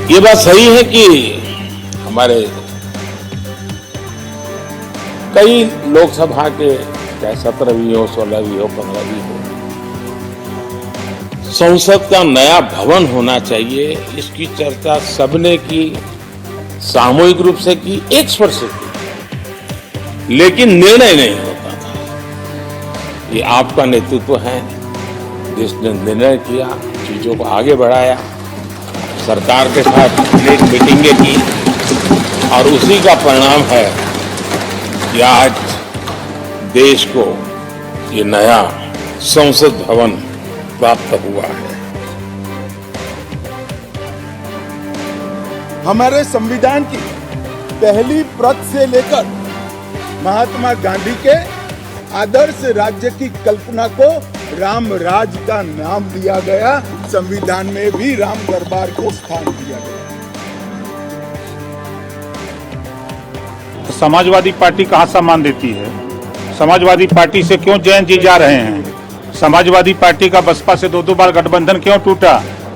ये बात सही है कि हमारे कई लोकसभा के चाहे 17वीं हो, 16वीं हो, 15वीं हो, संसद का नया भवन होना चाहिए। इसकी चर्चा सबने की, सामूहिक रूप से की, एक स्वर से की, लेकिन निर्णय नहीं होता था। ये आपका नेतृत्व है जिसने निर्णय किया, चीजों को आगे बढ़ाया, सरकार के साथ अनेक मीटिंगें की और उसी का परिणाम है कि आज देश को ये नया संसद भवन प्राप्त हुआ है। हमारे संविधान की पहली प्रत से लेकर महात्मा गांधी के आदर्श राज्य की कल्पना को राम राज का नाम दिया गया। संविधान में भी राम दरबार को स्थान दिया गया। समाजवादी पार्टी कहाँ सम्मान देती है? समाजवादी पार्टी से क्यों जयंत जी जा रहे हैं? समाजवादी पार्टी का बसपा से दो बार गठबंधन क्यों टूटा?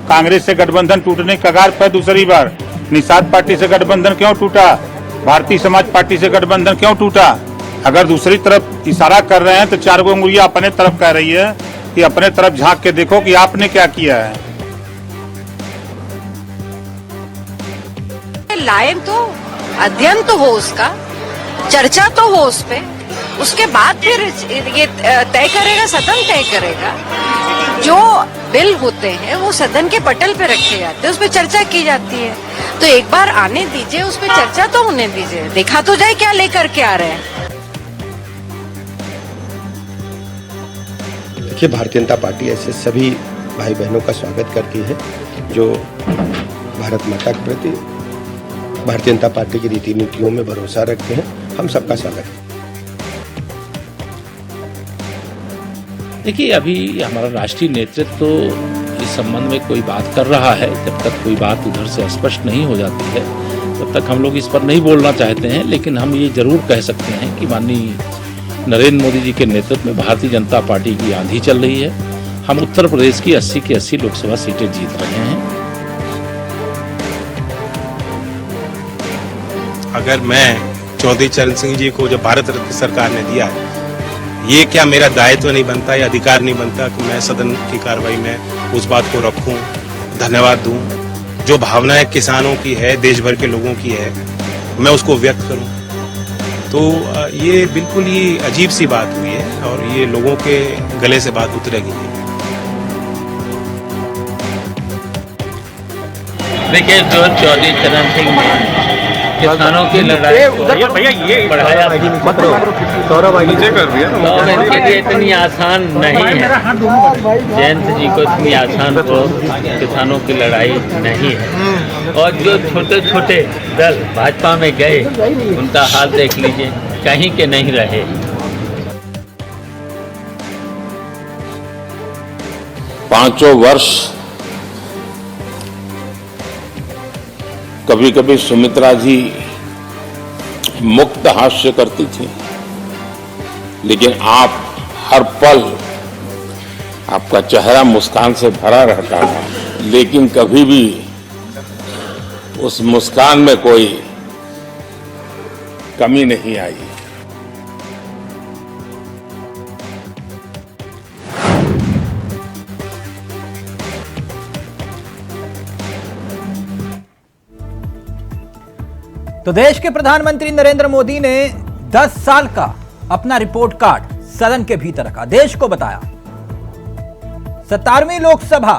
कांग्रेस से गठबंधन टूटने के कगार पर दूसरी बार। निषाद पार्टी से गठबंधन क्यों टूटा? भारतीय समाज पार्टी से गठबंधन क्यों टूटा? अगर दूसरी तरफ इशारा कर रहे हैं तो चार गो उंगलियां अपने तरफ कह रही है कि अपने तरफ झांक के देखो कि आपने क्या किया है। लायक तो अध्ययन तो हो, उसका चर्चा तो हो उस पे, उसके बाद फिर ये तय करेगा, सदन तय करेगा। जो बिल होते हैं वो सदन के पटल पे रखे जाते हैं, उस पर चर्चा की जाती है। तो एक बार आने दीजिए, उस पर चर्चा तो होने दीजिए, देखा तो जाए क्या लेकर के आ रहे हैं। देखिए, भारतीय जनता पार्टी ऐसे सभी भाई बहनों का स्वागत करती है जो भारत माता के प्रति, भारतीय जनता पार्टी की रीति नीतियों में भरोसा रखते हैं। हम सबका स्वागत है। देखिए, अभी हमारा राष्ट्रीय नेतृत्व तो इस संबंध में कोई बात कर रहा है। जब तक कोई बात उधर से स्पष्ट नहीं हो जाती है तब तक हम लोग इस पर नहीं बोलना चाहते हैं। लेकिन हम ये जरूर कह सकते हैं कि माननीय नरेंद्र मोदी जी के नेतृत्व में भारतीय जनता पार्टी की आंधी चल रही है। हम उत्तर प्रदेश की 80 की 80 लोकसभा सीटें जीत रहे हैं। अगर मैं चौधरी चरण सिंह जी को जो भारत रत्न सरकार ने दिया है, ये क्या मेरा दायित्व नहीं बनता या अधिकार नहीं बनता कि मैं सदन की कार्रवाई में उस बात को रखूं, धन्यवाद दूं। जो भावनाएं किसानों की है, देश भर के लोगों की है, मैं उसको व्यक्त करूं। तो ये बिल्कुल ही अजीब सी बात हुई है और ये लोगों के गले से बात उतरेगी। देखिए, जो चौधरी चरण सिंह ने किसानों की लड़ाई को बढ़ाया, इनके लिए इतनी आसान नहीं है। जयंत जी को इतनी आसान तो किसानों की लड़ाई नहीं है। और जो छोटे छोटे दल भाजपा में गए, उनका हाल देख लीजिए, कहीं के नहीं रहे। पांचों वर्ष कभी कभी सुमित्रा जी मुक्त हास्य करती थी, लेकिन आप हर पल आपका चेहरा मुस्कान से भरा रहता था, लेकिन कभी भी उस मुस्कान में कोई कमी नहीं आई। तो देश के प्रधानमंत्री नरेंद्र मोदी ने 10 साल का अपना रिपोर्ट कार्ड सदन के भीतर रखा, देश को बताया। 17वीं लोकसभा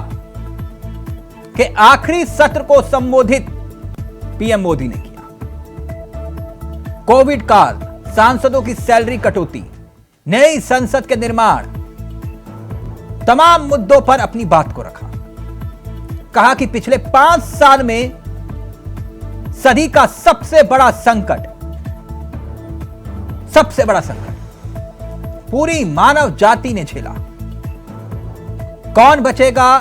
के आखिरी सत्र को संबोधित पीएम मोदी ने किया। कोविड काल, सांसदों की सैलरी कटौती, नई संसद के निर्माण, तमाम मुद्दों पर अपनी बात को रखा। कहा कि पिछले 5 साल में सदी का सबसे बड़ा संकट पूरी मानव जाति ने झेला। कौन बचेगा,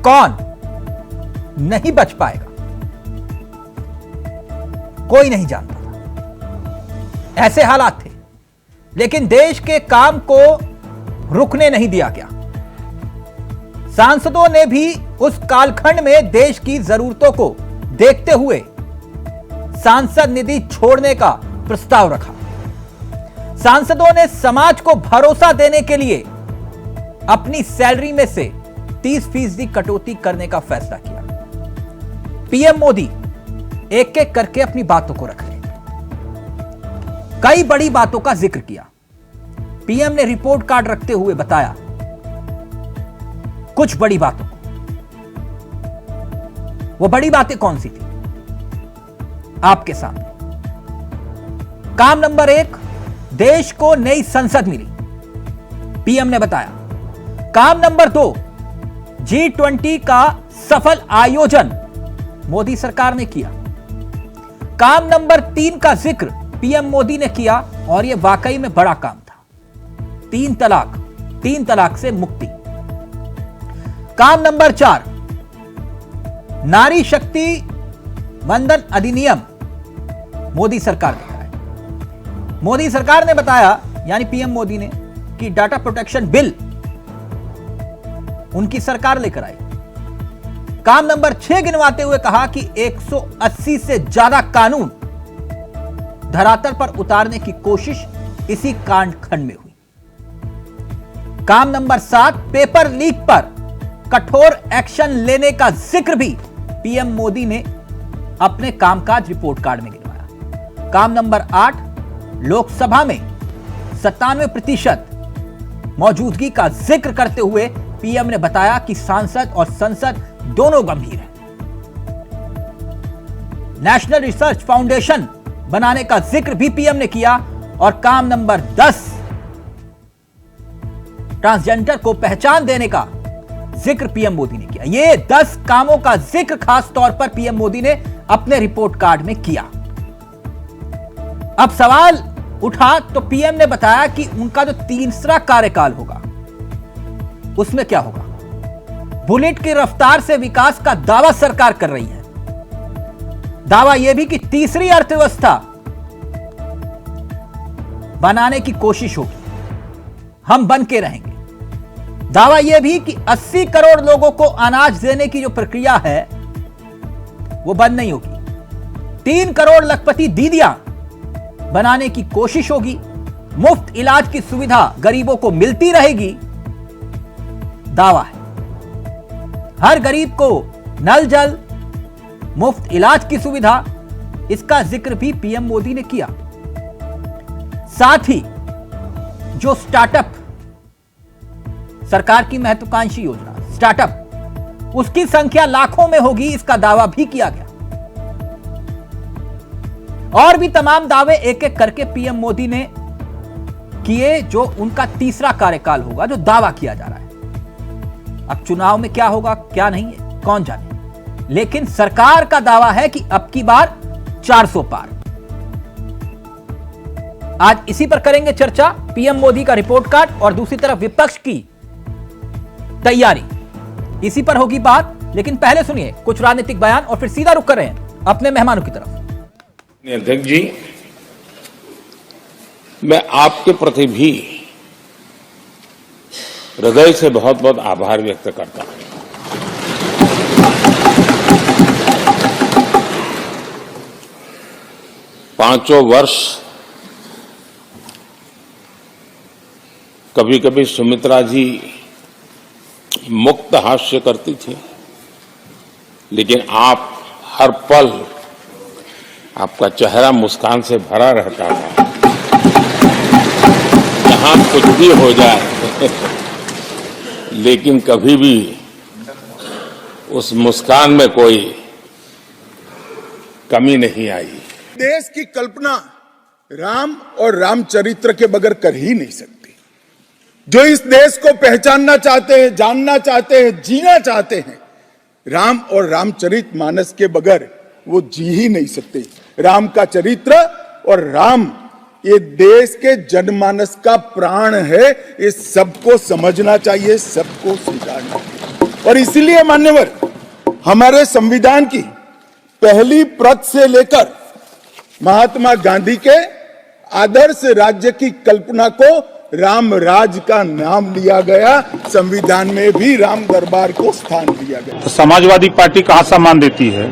कौन नहीं बच पाएगा, कोई नहीं जानता था। ऐसे हालात थे, लेकिन देश के काम को रुकने नहीं दिया गया। सांसदों ने भी उस कालखंड में देश की जरूरतों को देखते हुए सांसद निधि छोड़ने का प्रस्ताव रखा। सांसदों ने समाज को भरोसा देने के लिए अपनी सैलरी में से 30% कटौती करने का फैसला किया। पीएम मोदी एक एक करके अपनी बातों को रख रहे, कई बड़ी बातों का जिक्र किया। पीएम ने रिपोर्ट कार्ड रखते हुए बताया कुछ बड़ी बातों को। वो बड़ी बातें कौन सी थी आपके सामने। काम नंबर 1, देश को नई संसद मिली, पीएम ने बताया। काम नंबर 2, G20 का सफल आयोजन मोदी सरकार ने किया। काम नंबर 3 का जिक्र पीएम मोदी ने किया और यह वाकई में बड़ा काम था। 3 तलाक से मुक्ति। काम नंबर 4, नारी शक्ति वंदन अधिनियम मोदी सरकार ने कराया। मोदी सरकार ने बताया, यानी पीएम मोदी ने, कि डाटा प्रोटेक्शन बिल उनकी सरकार लेकर आई। काम नंबर 6 गिनवाते हुए कहा कि 180 से ज्यादा कानून धरातल पर उतारने की कोशिश इसी कांडखंड में हुई। काम नंबर 7, पेपर लीक पर कठोर एक्शन लेने का जिक्र भी पीएम मोदी ने अपने कामकाज रिपोर्ट कार्ड में गिनवाया। काम नंबर 8, लोकसभा में 97% मौजूदगी का जिक्र करते हुए पीएम ने बताया कि सांसद और संसद दोनों गंभीर हैं। नेशनल रिसर्च फाउंडेशन बनाने का जिक्र भी पीएम ने किया। और काम नंबर 10, ट्रांसजेंडर को पहचान देने का जिक्र पीएम मोदी ने किया। ये 10 कामों का जिक्र खास तौर पर पीएम मोदी ने अपने रिपोर्ट कार्ड में किया। अब सवाल उठा तो पीएम ने बताया कि उनका जो तीसरा कार्यकाल होगा उसमें क्या होगा। बुलेट की रफ्तार से विकास का दावा सरकार कर रही है। दावा यह भी कि तीसरी अर्थव्यवस्था बनाने की कोशिश होगी, हम बन के रहेंगे। दावा यह भी कि 80 करोड़ लोगों को अनाज देने की जो प्रक्रिया है वो बंद नहीं होगी। 3 करोड़ लखपति दीदियां बनाने की कोशिश होगी। मुफ्त इलाज की सुविधा गरीबों को मिलती रहेगी। दावा है हर गरीब को नल जल, मुफ्त इलाज की सुविधा, इसका जिक्र भी पीएम मोदी ने किया। साथ ही जो स्टार्टअप, सरकार की महत्वाकांक्षी योजना स्टार्टअप, उसकी संख्या लाखों में होगी, इसका दावा भी किया गया। और भी तमाम दावे एक एक करके पीएम मोदी ने किए जो उनका तीसरा कार्यकाल होगा, जो दावा किया जा रहा है। अब चुनाव में क्या होगा क्या नहीं है कौन जाने, लेकिन सरकार का दावा है कि अब की बार 400 पार। आज इसी पर करेंगे चर्चा। पीएम मोदी का रिपोर्ट कार्ड और दूसरी तरफ विपक्ष की तैयारी, इसी पर होगी बात। लेकिन पहले सुनिए कुछ राजनीतिक बयान और फिर सीधा रुख कर रहे हैं अपने मेहमानों की तरफ। अध्यक्ष जी, मैं आपके प्रति भी हृदय से बहुत बहुत आभार व्यक्त करता हूं। पांचों वर्ष कभी कभी सुमित्रा जी मुक्त हास्य करती थी, लेकिन आप हर पल आपका चेहरा मुस्कान से भरा रहता था। जहां कुछ भी हो जाए लेकिन कभी भी उस मुस्कान में कोई कमी नहीं आई। देश की कल्पना राम और रामचरित्र के बगैर कर ही नहीं सकती। जो इस देश को पहचानना चाहते हैं, जानना चाहते हैं, जीना चाहते हैं, राम और रामचरित मानस के बगैर वो जी ही नहीं सकते। राम का चरित्र और राम ये देश के जनमानस का प्राण है, ये सबको समझना चाहिए, सबको स्वीकारना चाहिए। और इसीलिए मान्यवर, हमारे संविधान की पहली प्रत से लेकर महात्मा गांधी के आदर्श राज्य की कल्पना को राम राज का नाम लिया गया, संविधान में भी राम दरबार को स्थान दिया गया। तो समाजवादी पार्टी कहाँ सम्मान देती है?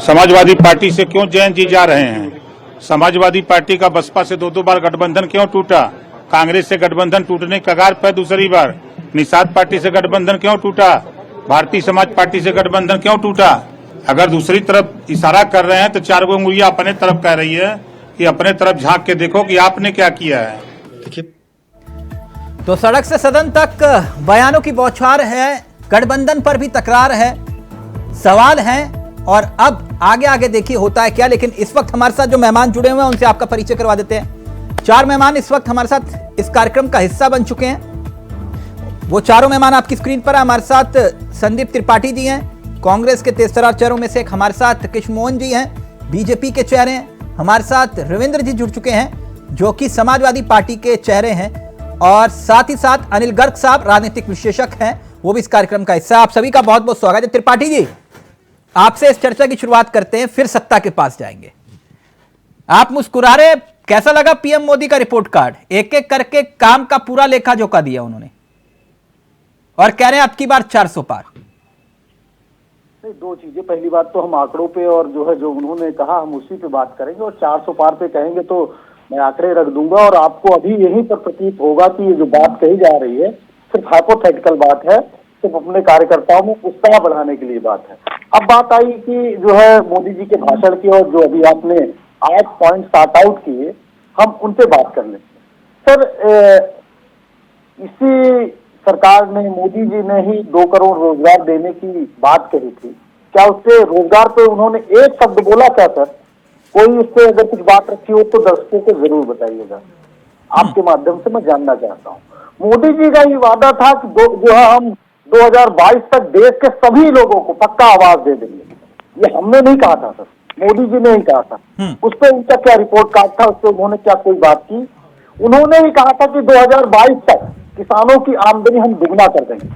समाजवादी पार्टी से क्यों जैन जी जा रहे हैं? समाजवादी पार्टी का बसपा से 2-2 बार गठबंधन क्यों टूटा? कांग्रेस से गठबंधन टूटने के कगार पर दूसरी बार। निषाद पार्टी से गठबंधन क्यों टूटा? भारतीय समाज पार्टी से गठबंधन क्यों टूटा? अगर दूसरी तरफ इशारा कर रहे हैं तो 4 उंगलियां अपने तरफ कह रही है कि अपने तरफ झांक के देखो कि आपने क्या किया है। देखिए, तो सड़क से सदन तक बयानों की बौछार है, गठबंधन पर भी तकरार है, सवाल हैं और अब आगे आगे देखिए होता है क्या। लेकिन इस वक्त हमारे साथ जो मेहमान जुड़े हुए हैं उनसे आपका परिचय करवा देते हैं। 4 मेहमान इस वक्त हमारे साथ इस कार्यक्रम का हिस्सा बन चुके हैं। वो चारों मेहमान आपकी स्क्रीन पर है। हमारे साथ संदीप त्रिपाठी जी हैं, कांग्रेस के तेजतर्रार चेहरों में से एक। हमारे साथ कृष्ण मोहन जी हैं, बीजेपी के चेहरे हैं। हमारे साथ रविंद्र जी जुड़ चुके हैं जो कि समाजवादी पार्टी के चेहरे हैं, और साथ ही साथ अनिल गर्ग साहब राजनीतिक विश्लेषक हैं, वो भी इस कार्यक्रम का हिस्सा। आप सभी का बहुत बहुत स्वागत है। त्रिपाठी जी, आपसे इस चर्चा की शुरुआत करते हैं, फिर सत्ता के पास जाएंगे। आप मुस्कुरा रहे, कैसा लगा पीएम मोदी का रिपोर्ट कार्ड? एक एक करके काम का पूरा लेखा जोखा दिया उन्होंने और कह रहे हैं अब की बार 400 पार। दो चीजें, पहली बात तो हम आंकड़ों पे और जो उन्होंने कहा हम उसी पे बात करेंगे, और 400 पार पे कहेंगे तो मैं आंकड़े रख दूंगा और आपको अभी यहीं पर प्रतीत होगा कि ये जो बात कही जा रही है सिर्फ हाइपोथेटिकल बात है, सिर्फ अपने कार्यकर्ताओं में उत्साह बढ़ाने के लिए बात है। अब बात आई कि जो है मोदी जी के भाषण की, और जो अभी आपने 8 पॉइंट स्टार्ट आउट किए, हम उन पे बात कर लेते हैं। सर, इसी सरकार ने, मोदी जी ने ही 2 करोड़ रोजगार देने की बात कही थी। क्या उससे रोजगार पे उन्होंने एक शब्द बोला क्या सर? कोई उससे अगर कुछ बात रखी हो तो दर्शकों को जरूर बताइएगा, आपके माध्यम से मैं जानना चाहता हूँ। मोदी जी का ये वादा था कि जो है हम 2022 तक देश के सभी लोगों को पक्का आवास दे देंगे। ये हमने नहीं कहा था सर, मोदी जी ने ही कहा था। उस पर उनका क्या रिपोर्ट कार्ड था, उससे उन्होंने क्या कोई बात की? उन्होंने ही कहा था कि 2022 तक किसानों की आमदनी हम दुगना कर देंगे।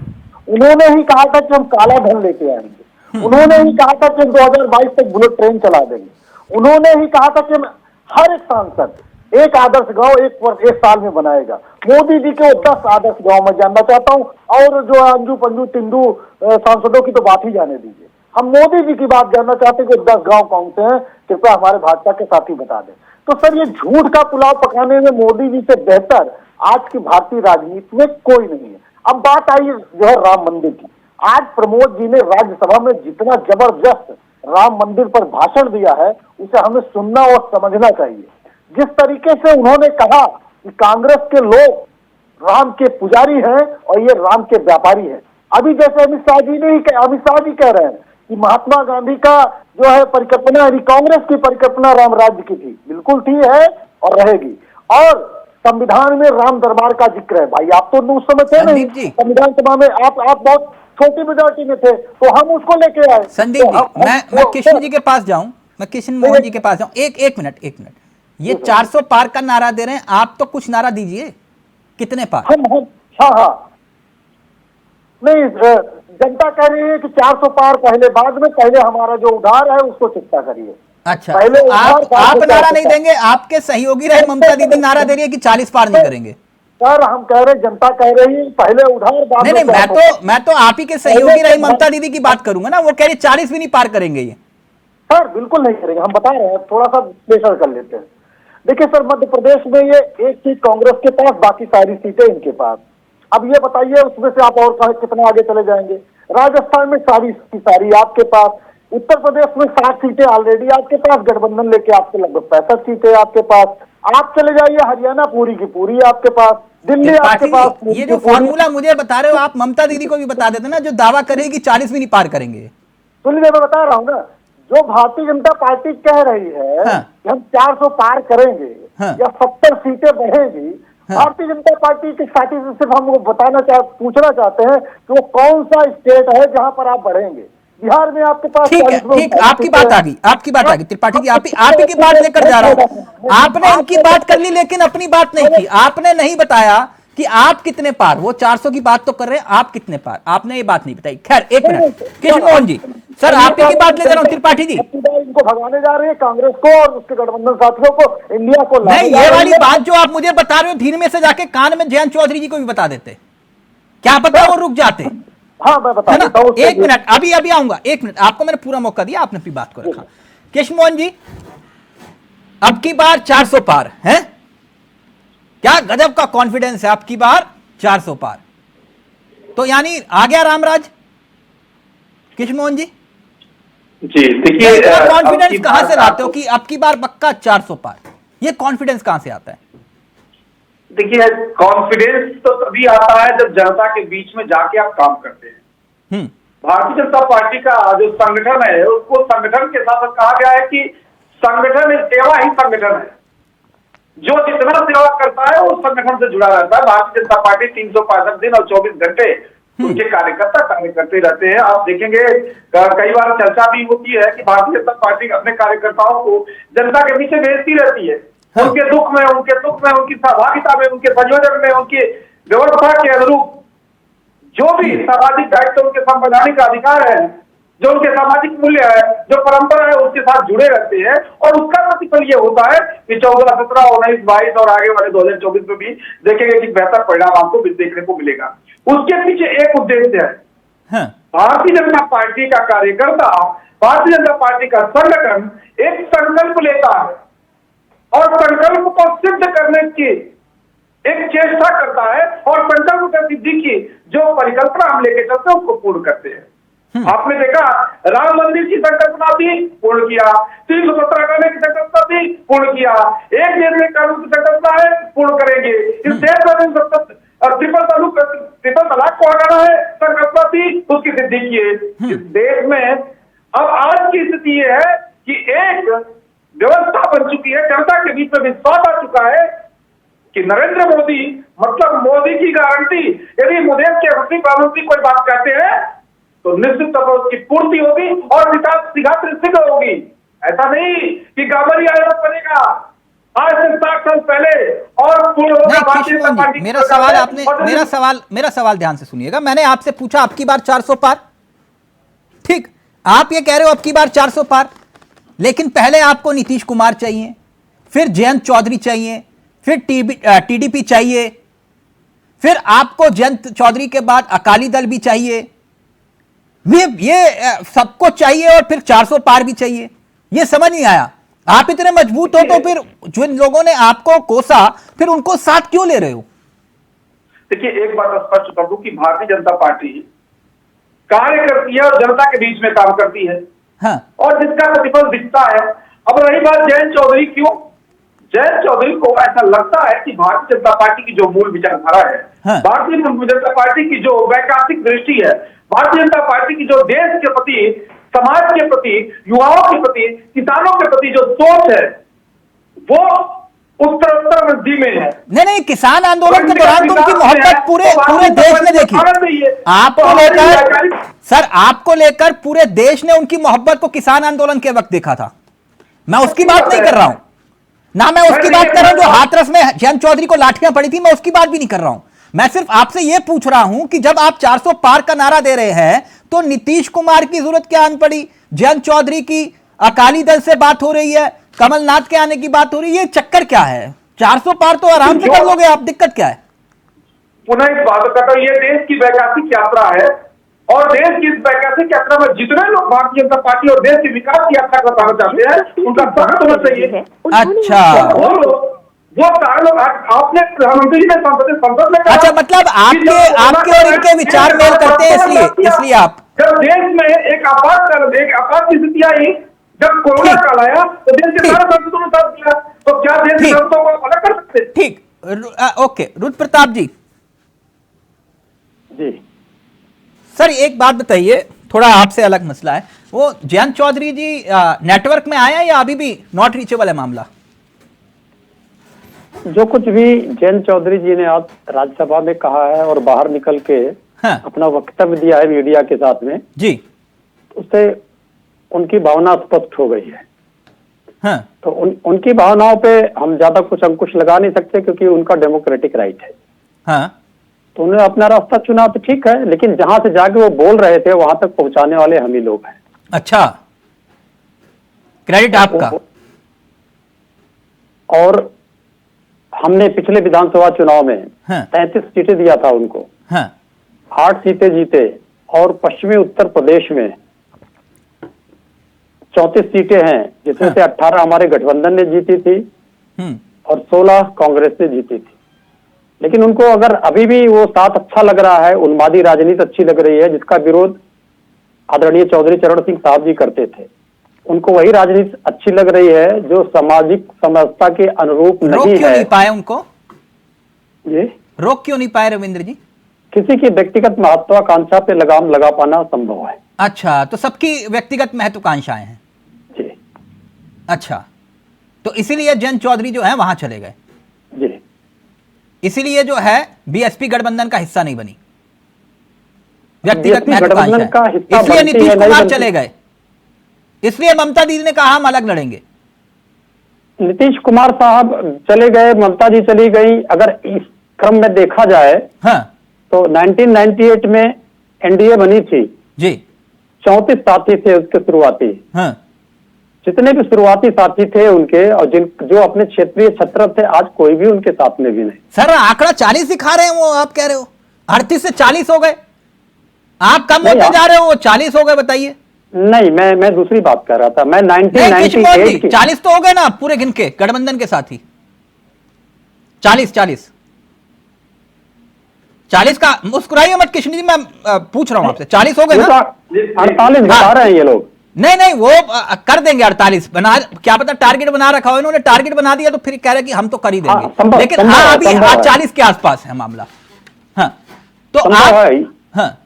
उन्होंने ही कहा था कि हम काला धन लेके आएंगे। उन्होंने ही कहा था कि हम 2022 तक बुलेट ट्रेन चला देंगे। उन्होंने ही कहा था कि हम हर एक सांसद एक आदर्श गांव एक साल में बनाएगा। मोदी जी के 10 आदर्श गांव में जानना चाहता हूं, और जो अंजू पंजू तिंदू सांसदों की तो बात ही जाने दीजिए। हम मोदी जी की बात जानना चाहते हैं कि 10 गांव कौन से हैं, कृपया हमारे भाजपा के साथी बता दें। तो सर, ये झूठ का पुलाव पकाने में मोदी जी से बेहतर आज की भारतीय राजनीति में कोई नहीं है। अब बात आई जो है राम मंदिर की। आज प्रमोद जी ने राज्यसभा में जितना जबरदस्त राम मंदिर पर भाषण दिया है, उसे हमें सुनना और समझना चाहिए। जिस तरीके से उन्होंने कहा कि कांग्रेस के लोग राम के पुजारी हैं और ये राम के व्यापारी हैं। अभी जैसे अमित शाह जी कह रहे हैं कि महात्मा गांधी का जो है परिकल्पना, कांग्रेस की परिकल्पना राम राज्य की थी, बिल्कुल ठीक है और रहेगी। और संविधान में राम दरबार का जिक्र है। भाई, आप तो उस समय थे नहीं संविधान सभा में, आप बहुत छोटी मेजॉरिटी में थे, तो हम उसको लेके आए। संदीप जी, मैं कृष्ण जी के पास जाऊं, मैं कृष्ण मोहन जी के पास जाऊं। एक मिनट। ये 400 पार का नारा दे रहे हैं, आप तो कुछ नारा दीजिए, कितने पार? हाँ, नहीं, जनता कह रही है कि 400 पार पहले बाद में, पहले हमारा जो उधार है उसको चुकता करिए। अच्छा, तो आप नारा नहीं देंगे? आपके सहयोगी रहे ममता दीदी नारा दे रही है कि 40 पार नहीं करेंगे। सर, हम कह रहे, जनता कह रही है पहले उधार बाद नहीं, मैं तो आप ही के सहयोगी रही ममता दीदी की बात करूंगा ना। वो कह रही 40 भी नहीं पार करेंगे ये। सर, बिल्कुल नहीं करेंगे, हम बता रहे हैं, थोड़ा सा विश्लेषण कर लेते हैं। देखिए सर, मध्य प्रदेश में ये एक सीट कांग्रेस के पास, बाकी सारी सीटें इनके पास। अब ये बताइए उसमें से आप और कितना आगे चले जाएंगे? राजस्थान में सारी आपके पास, उत्तर प्रदेश में 60 सीटें ऑलरेडी आपके पास, गठबंधन लेके आपके लगभग 65 सीटें आपके पास। आप चले जाइए हरियाणा, पूरी की पूरी आपके पास, दिल्ली आपके पास। ये जो फॉर्मूला मुझे बता रहे हो आप, ममता दीदी को भी बता देते ना, जो दावा करेगी 40 भी नहीं पार करेंगे। सुनिए, मैं बता रहा हूँ ना, जो भारतीय जनता पार्टी कह रही है कि हम 400 पार करेंगे या 70 सीटें बढ़ेगी, भारतीय जनता पार्टी की साथी से सिर्फ हम पूछना चाहते हैं कि वो कौन सा स्टेट है जहां पर आप बढ़ेंगे। बिहार में आपके पास ठीक, आपकी बात आ गई त्रिपाठी जी, आप ही की बात लेकर जा रहा हूं। आपने इनकी बात कर ली लेकिन अपनी बात नहीं की। आपने नहीं बताया कि आप कितने पार, वो 400 की बात तो कर रहे हैं, आप कितने पार, आपने ये बात नहीं बताई। खैर, एक मिनट कृष्ण मोहन जी, सर आप ही की बात ले रहा हूं। त्रिपाठी जी, इनको भगाने जा रही है, कांग्रेस को और उसके गठबंधन साथियों को, इंडिया को लाने नहीं, जा ये रही वाली है। बात जो आप मुझे बता रहे हो धीरे में से जाके कान में जयंत चौधरी जी को भी बता देते, क्या पता वो रुक जाते। हाँ, मैं बता है ना, देता हूँ। एक मिनट, अभी अभी आऊंगा, एक मिनट, आपको मैंने पूरा मौका दिया, आपने अपनी बात को रखा। कृष्ण मोहन जी, अब की बार 400 पार है, क्या गजब का कॉन्फिडेंस है, अब की बार 400 पार, तो यानी आ गया रामराज। कृष्ण मोहन जी, देखिए कॉन्फिडेंस कहां से लाते हो कि अब की बार पक्का 400 पार, ये कॉन्फिडेंस कहां से आता है? देखिए, कॉन्फिडेंस तो तभी आता है जब जनता के बीच में जाके आप काम करते हैं। भारतीय जनता पार्टी का जो संगठन है, उसको संगठन के साथ कहा गया है कि संगठन सेवा ही संगठन है। जो जितना सेवा करता है वो संगठन से जुड़ा रहता है। भारतीय जनता पार्टी 365 दिन और 24 घंटे उनके कार्यकर्ता कार्य करते रहते हैं। आप देखेंगे कई बार चर्चा भी होती है कि भारतीय जनता पार्टी अपने कार्यकर्ताओं को जनता के पीछे भेजती रहती है। उनके दुख में, उनके सुख में, उनकी सहभागिता में, उनके संयोजन में, उनकी व्यवस्था के अनुरूप जो भी सामाजिक दायित्व, उनके संवैधानिक अधिकार है, जो उनके सामाजिक मूल्य है, जो परंपरा है, उसके साथ जुड़े रहते हैं। और उसका प्रतिफल ये होता है कि 14, 17, 19, 22 और आगे वाले 2024 में भी देखेंगे कि बेहतर परिणाम आपको देखने को मिलेगा। उसके पीछे एक उद्देश्य है। भारतीय जनता पार्टी का कार्यकर्ता, भारतीय जनता पार्टी का संगठन एक संकल्प लेता है और संकल्प को सिद्ध करने की एक चेष्टा करता है, और संकल्प की सिद्धि की जो परिकल्पना हम लेके चलते हैं उसको पूर्ण करते हैं। आपने देखा, राम मंदिर की संकल्पना थी, पूर्ण किया। 317 करने की संकल्पना थी, पूर्ण किया। एक देश में कानून की संकल्पना है, पूर्ण करेंगे। इस देश में ट्रिपल तलाक को हटाना है, संकल्पना थी, उसकी सिद्धि किए। इस देश में अब आज की स्थिति ये है कि एक व्यवस्था बन चुकी है, जनता के बीच में विश्वास आ चुका है कि नरेंद्र मोदी मतलब मोदी की गारंटी। यदि मुदेश के प्रधानमंत्री कोई बात कहते हैं तो निश्चित तौर पर उसकी पूर्ति होगी और विकास सिद्ध होगी। ऐसा नहीं कि गामरी आयोग बनेगा आज से 7 साल पहले और मेरा सवाल ध्यान से सुनिएगा। मैंने आपसे पूछा अब की बार 400 पार, ठीक, आप ये कह रहे हो अब की बार 400 पार, लेकिन पहले आपको नीतीश कुमार चाहिए, फिर जयंत चौधरी चाहिए, फिर टीडीपी चाहिए, फिर आपको जयंत चौधरी के बाद अकाली दल भी चाहिए, ये सबको चाहिए और फिर 400 पार भी चाहिए। ये समझ नहीं आया, आप इतने मजबूत हो तो फिर जो लोगों ने आपको कोसा फिर उनको साथ क्यों ले रहे हो? देखिए, एक बात स्पष्ट कर दूं कि भारतीय जनता पार्टी कार्य करती है और जनता के बीच में काम करती है। हाँ। और जिसका प्रतिफल दिखता है। अब रही बात जयंत चौधरी, क्यों जयंत चौधरी को ऐसा लगता है कि भारतीय जनता पार्टी की जो मूल विचारधारा है, हाँ। भारतीय जनता पार्टी की जो वैकल्पिक दृष्टि है, भारतीय जनता पार्टी की जो देश के प्रति, समाज के प्रति, युवाओं के प्रति, किसानों के प्रति जो सोच है, वो उत्तर वृद्धि में है। नहीं, किसान आंदोलन के दौरान तो उनकी मोहब्बत पूरे देश ने देखी। आपको लेकर सर, आपको लेकर पूरे देश ने उनकी मोहब्बत को किसान आंदोलन के वक्त देखा था। मैं उसकी बात नहीं कर रहा हूं ना, मैं उसकी बात कर रहा हूं जो हाथरस में जयंत चौधरी को लाठियां पड़ी थी, मैं उसकी बात भी नहीं कर रहा हूं। मैं सिर्फ आपसे यह पूछ रहा हूं कि जब आप 400 पार का नारा दे रहे हैं तो नीतीश कुमार की जरूरत क्या आन पड़ी, जयंत चौधरी की अकाली दल से बात हो रही है, कमलनाथ के आने की बात हो रही है, ये चक्कर क्या है? 400 पार तो आराम से कर लोगे आप, दिक्कत क्या है? पुनः इस बात करता हूं, ये देश की वैकल्पिक यात्रा है और देश की इस वैकल्पिक यात्रा में जितने लोग भारतीय जनता पार्टी और देश की विकास की यात्रा बताना चाहते हैं उनका सहमत होना चाहिए। अच्छा, वो सारे लोग आपने प्रधानमंत्री जी ने संसद में कहा। अच्छा, मतलब आपके और इनके विचार मेल करते हैं, इसलिए आप जब देश में एक आपात की स्थिति आई, जब कोरोना काल आया तो देश के सारे संसदों ने साथ किया, तो क्या देश के संसदों को अलग कर सकते? ठीक, ओके। रुद्र प्रताप जी सर, एक बात बताइए, थोड़ा आपसे अलग मसला है। वो जयंत चौधरी जी नेटवर्क में आया या अभी भी नॉट रीचेबल है मामला? जो कुछ भी जयंत चौधरी जी ने आज राज्यसभा में कहा है और बाहर निकल के अपना वक्तव्य दिया है मीडिया के साथ में जी, उससे उनकी भावना स्पष्ट हो गई है। हाँ। तो उनकी भावनाओं पे हम ज्यादा कुछ अंकुश लगा नहीं सकते क्योंकि उनका डेमोक्रेटिक राइट है। हाँ। तो उन्होंने अपना रास्ता चुना तो ठीक है, लेकिन जहां से जाके वो बोल रहे थे वहां तक पहुंचाने वाले हम ही लोग हैं। अच्छा, क्रेडिट आपका। और हमने पिछले विधानसभा चुनाव में हाँ। 33 सीटें दिया था उनको, हाँ। 8 सीटें जीते, और पश्चिमी उत्तर प्रदेश में 34 सीटें हैं, जिसमें हाँ। से 18 हमारे गठबंधन ने जीती थी और 16 कांग्रेस ने जीती थी। लेकिन उनको अगर अभी भी वो साथ अच्छा लग रहा है, उन्मादी राजनीति अच्छी लग रही है, जिसका विरोध आदरणीय चौधरी चरण सिंह साहब जी करते थे, उनको वही राजनीति अच्छी लग रही है जो सामाजिक समरसता के अनुरूप रोक नहीं क्यों है। नहीं पाए उनको? ये रोक क्यों नहीं पाए रविंद्र जी? किसी की व्यक्तिगत महत्वाकांक्षा पे लगाम लगा पाना संभव है। अच्छा, तो सबकी व्यक्तिगत महत्वाकांक्षाएं हैं। जी। अच्छा, तो इसीलिए जयंत चौधरी जो है वहां चले गए। जी। इसीलिए जो है बीएसपी गठबंधन का हिस्सा नहीं बनी, व्यक्तिगत BSP गठबंधन का महत्वाकांक्षाएं। हिस्सा इसलिए बनती नीतीश है, नहीं कुमार बनती। चले गए, इसलिए ममता दीदी ने कहा हम अलग लड़ेंगे। नीतीश कुमार साहब चले गए, ममता जी चली गई। अगर इस क्रम में देखा जाए हाँ। तो 1998 में एनडीए बनी थी जी। 34 साथी थे उसके शुरुआती। हाँ। जितने भी शुरुआती साथी थे उनके, और जो अपने क्षेत्रीय छत्र थे, आज कोई भी उनके साथ में भी नहीं। सर आंकड़ा 40 दिखा रहे हैं, वो आप कह रहे हो 38 से 40 हो गए, आप कम नहीं, होते जा रहे हो, वो 40 हो गए, बताइए। नहीं, मैं दूसरी बात कर रहा था। मैं नहीं, 1998 की 40 तो हो गए ना पूरे गिन के गठबंधन के साथ ही। 40 का मुस्कुराइए मत कृष्ण जी, मैं पूछ रहा हूं आपसे, 40 हो गए ना? 48 बता रहे हैं ये लोग। नहीं वो कर देंगे 48 बना, क्या पता टारगेट बना रखा हो इन्होंने, टारगेट बना दिया तो फिर कह रहे कि हम तो कर ही देंगे। संभव, लेकिन संभव हाँ है, अभी संभव है। 40 के आसपास है मामला। हाँ तो संभव आप है। हाँ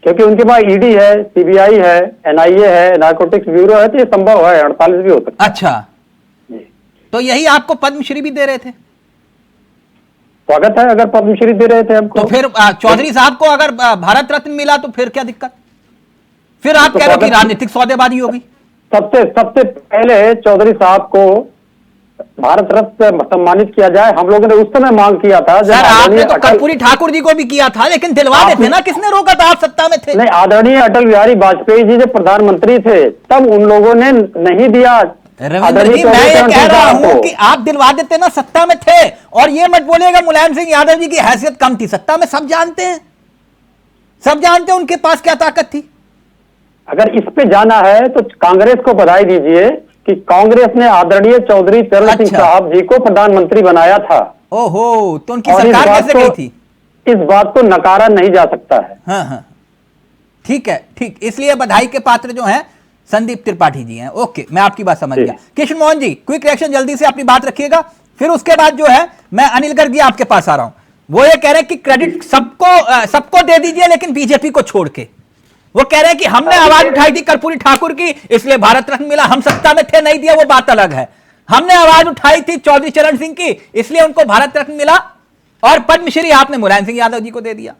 क्योंकि उनके पास ईडी है, सीबीआई है, एनआईए है, नारकोटिक्स ब्यूरो है, तो ये संभव है, 48 भी हो सकता है। अच्छा, तो यही आपको पद्मश्री भी दे रहे थे? स्वागत है अगर पद्मश्री दे रहे थे हमको। तो फिर चौधरी साहब को अगर भारत रत्न मिला तो फिर क्या दिक्कत? फिर आप तो कह रहे हो कि स्वागत- राजनीतिक सौदेबाजी होगी। सबसे पहले चौधरी साहब को भारत रत्न से सम्मानित किया जाए, हम लोगों ने उस समय मांग किया था जब सर आपने आदरणीय तो कर्पूरी ठाकुर जी को भी किया था, लेकिन दिलवा देते ना, किसने रोका था? आप सत्ता में थे। नहीं, आदरणीय अटल बिहारी वाजपेयी जी जब प्रधानमंत्री थे तब उन लोगों ने नहीं दिया। रविंद्र जी मैं ये कह रहा हूं कि आप दिलवा देते ना, सत्ता में थे। और ये मत बोलिएगा मुलायम सिंह यादव जी की हैसियत कम थी, सत्ता में सब जानते हैं, सब जानते हैं उनके पास क्या ताकत थी। अगर इस पे जाना है तो कांग्रेस को बधाई दीजिए कि कांग्रेस ने आदरणीय चौधरी चरण सिंह साहब जी को प्रधानमंत्री बनाया था। ओहो, तो उनकी और इस सरकार बात कैसे को- गई थी? इस बात को नकारा नहीं जा सकता है। हाँ, ठीक है, ठीक। इसलिए बधाई के पात्र जो हैं संदीप त्रिपाठी जी हैं। ओके, मैं आपकी बात समझ गया। कृष्ण मोहन जी, क्विक रिएक्शन जल्दी से अपनी बात रखिएगा, फिर उसके बाद जो है मैं अनिल गर्ग आपके पास आ रहा हूं। वो ये कह रहे हैं कि क्रेडिट सबको दे दीजिए, लेकिन बीजेपी को छोड़ के। वो कह रहे हैं कि हमने आवाज उठाई थी कर्पूरी ठाकुर की, इसलिए भारत रत्न मिला, हम सत्ता में थे, नहीं दिया, वो बात अलग है। हमने आवाज उठाई थी चौधरी चरण सिंह की, इसलिए उनको भारत रत्न मिला, और पद्मश्री आपने मुलायम सिंह यादव जी को दे दिया।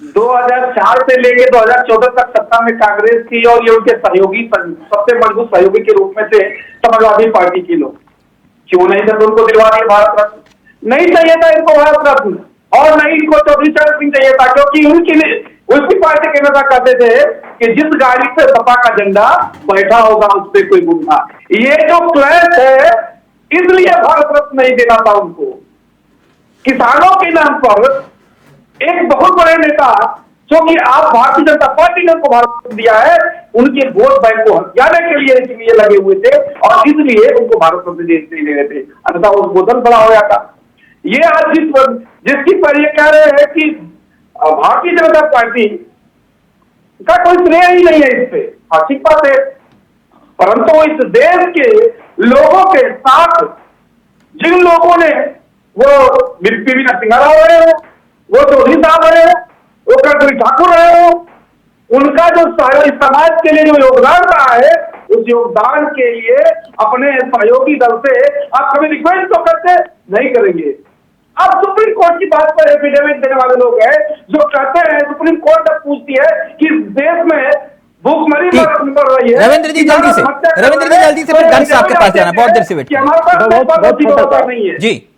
2004 से लेके 2014 तक सत्ता में कांग्रेस थी और ये उनके सहयोगी, सबसे मजबूत सहयोगी के रूप में थे समाजवादी पार्टी के लोग। क्यों नहीं थे उनको दिलवा दिए भारत रत्न? नहीं चाहिए था इनको भारत रत्न, और नहीं इनको चौधरी चरण सिंह चाहिए था, क्योंकि उनकी पार्टी के नेता कहते थे कि जिस गाड़ी पे सपा का झंडा बैठा होगा उस पर कोई गुंडा। ये जो क्लैश है, इसलिए भारत रत्न नहीं देना था उनको। किसानों के नाम पर एक बहुत बड़े नेता, जो कि आप भारतीय जनता पार्टी ने उनको भारत रत्न दिया है, उनके वोट बैंक को हथियाने के लिए इसलिए लगे हुए थे, और इसलिए उनको भारत रत्न दे रहे थे, अन्यथा वो बोतल बड़ा हो जाता। ये आज जिसकी पर ये कह रहे हैं कि भारतीय जनता पार्टी का कोई श्रेय ही नहीं है इस पे, ठीक बात है, परंतु इस देश के लोगों के साथ जिन लोगों ने, वो पीवी नरसिंह राव रहे हो, वो चौधरी साहब रहे हो, वो कर्पूरी ठाकुर रहे हो, उनका जो समाज के लिए जो योगदान रहा है, उस योगदान के लिए अपने सहयोगी दल से आप कभी रिक्वेस्ट तो करते नहीं करेंगे। अब सुप्रीम कोर्ट की बात पर एफिडेविट देने वाले लोग हैं जो कहते हैं, सुप्रीम कोर्ट अब पूछती है कि देश में भूखमरी बढ़ रही है। रविंद्र जी जल्दी से, फिर गंज साहब के पास जाना, बहुत देर से वेट कि हमारे पास नहीं है जी।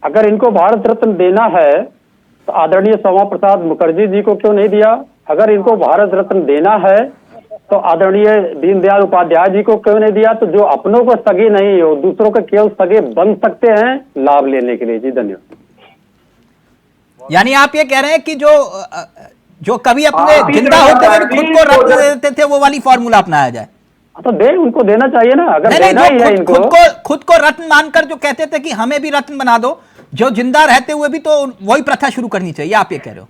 अगर इनको भारत रत्न देना है तो आदरणीय श्यामा प्रसाद मुखर्जी जी को क्यों नहीं दिया? अगर इनको भारत रत्न देना है तो आदरणीय दीनदयाल उपाध्याय जी को क्यों नहीं दिया? तो जो अपनों को सगे नहीं हो, दूसरों के केवल सगे बन सकते हैं लाभ लेने के लिए। जी धन्यवाद। यानी आप ये कह रहे हैं कि जो कभी अपने जिंदा होते हुए भी खुद को रत्न देते थे, वो वाली फॉर्मूला अपनाया जाए। तो उनको देना चाहिए ना, अगर नहीं, देना ही है इनको। खुद को रत्न मानकर जो कहते थे कि हमें भी रत्न बना दो, जो जिंदा रहते हुए भी, तो वही प्रथा शुरू करनी चाहिए, आप ये कह रहे हो?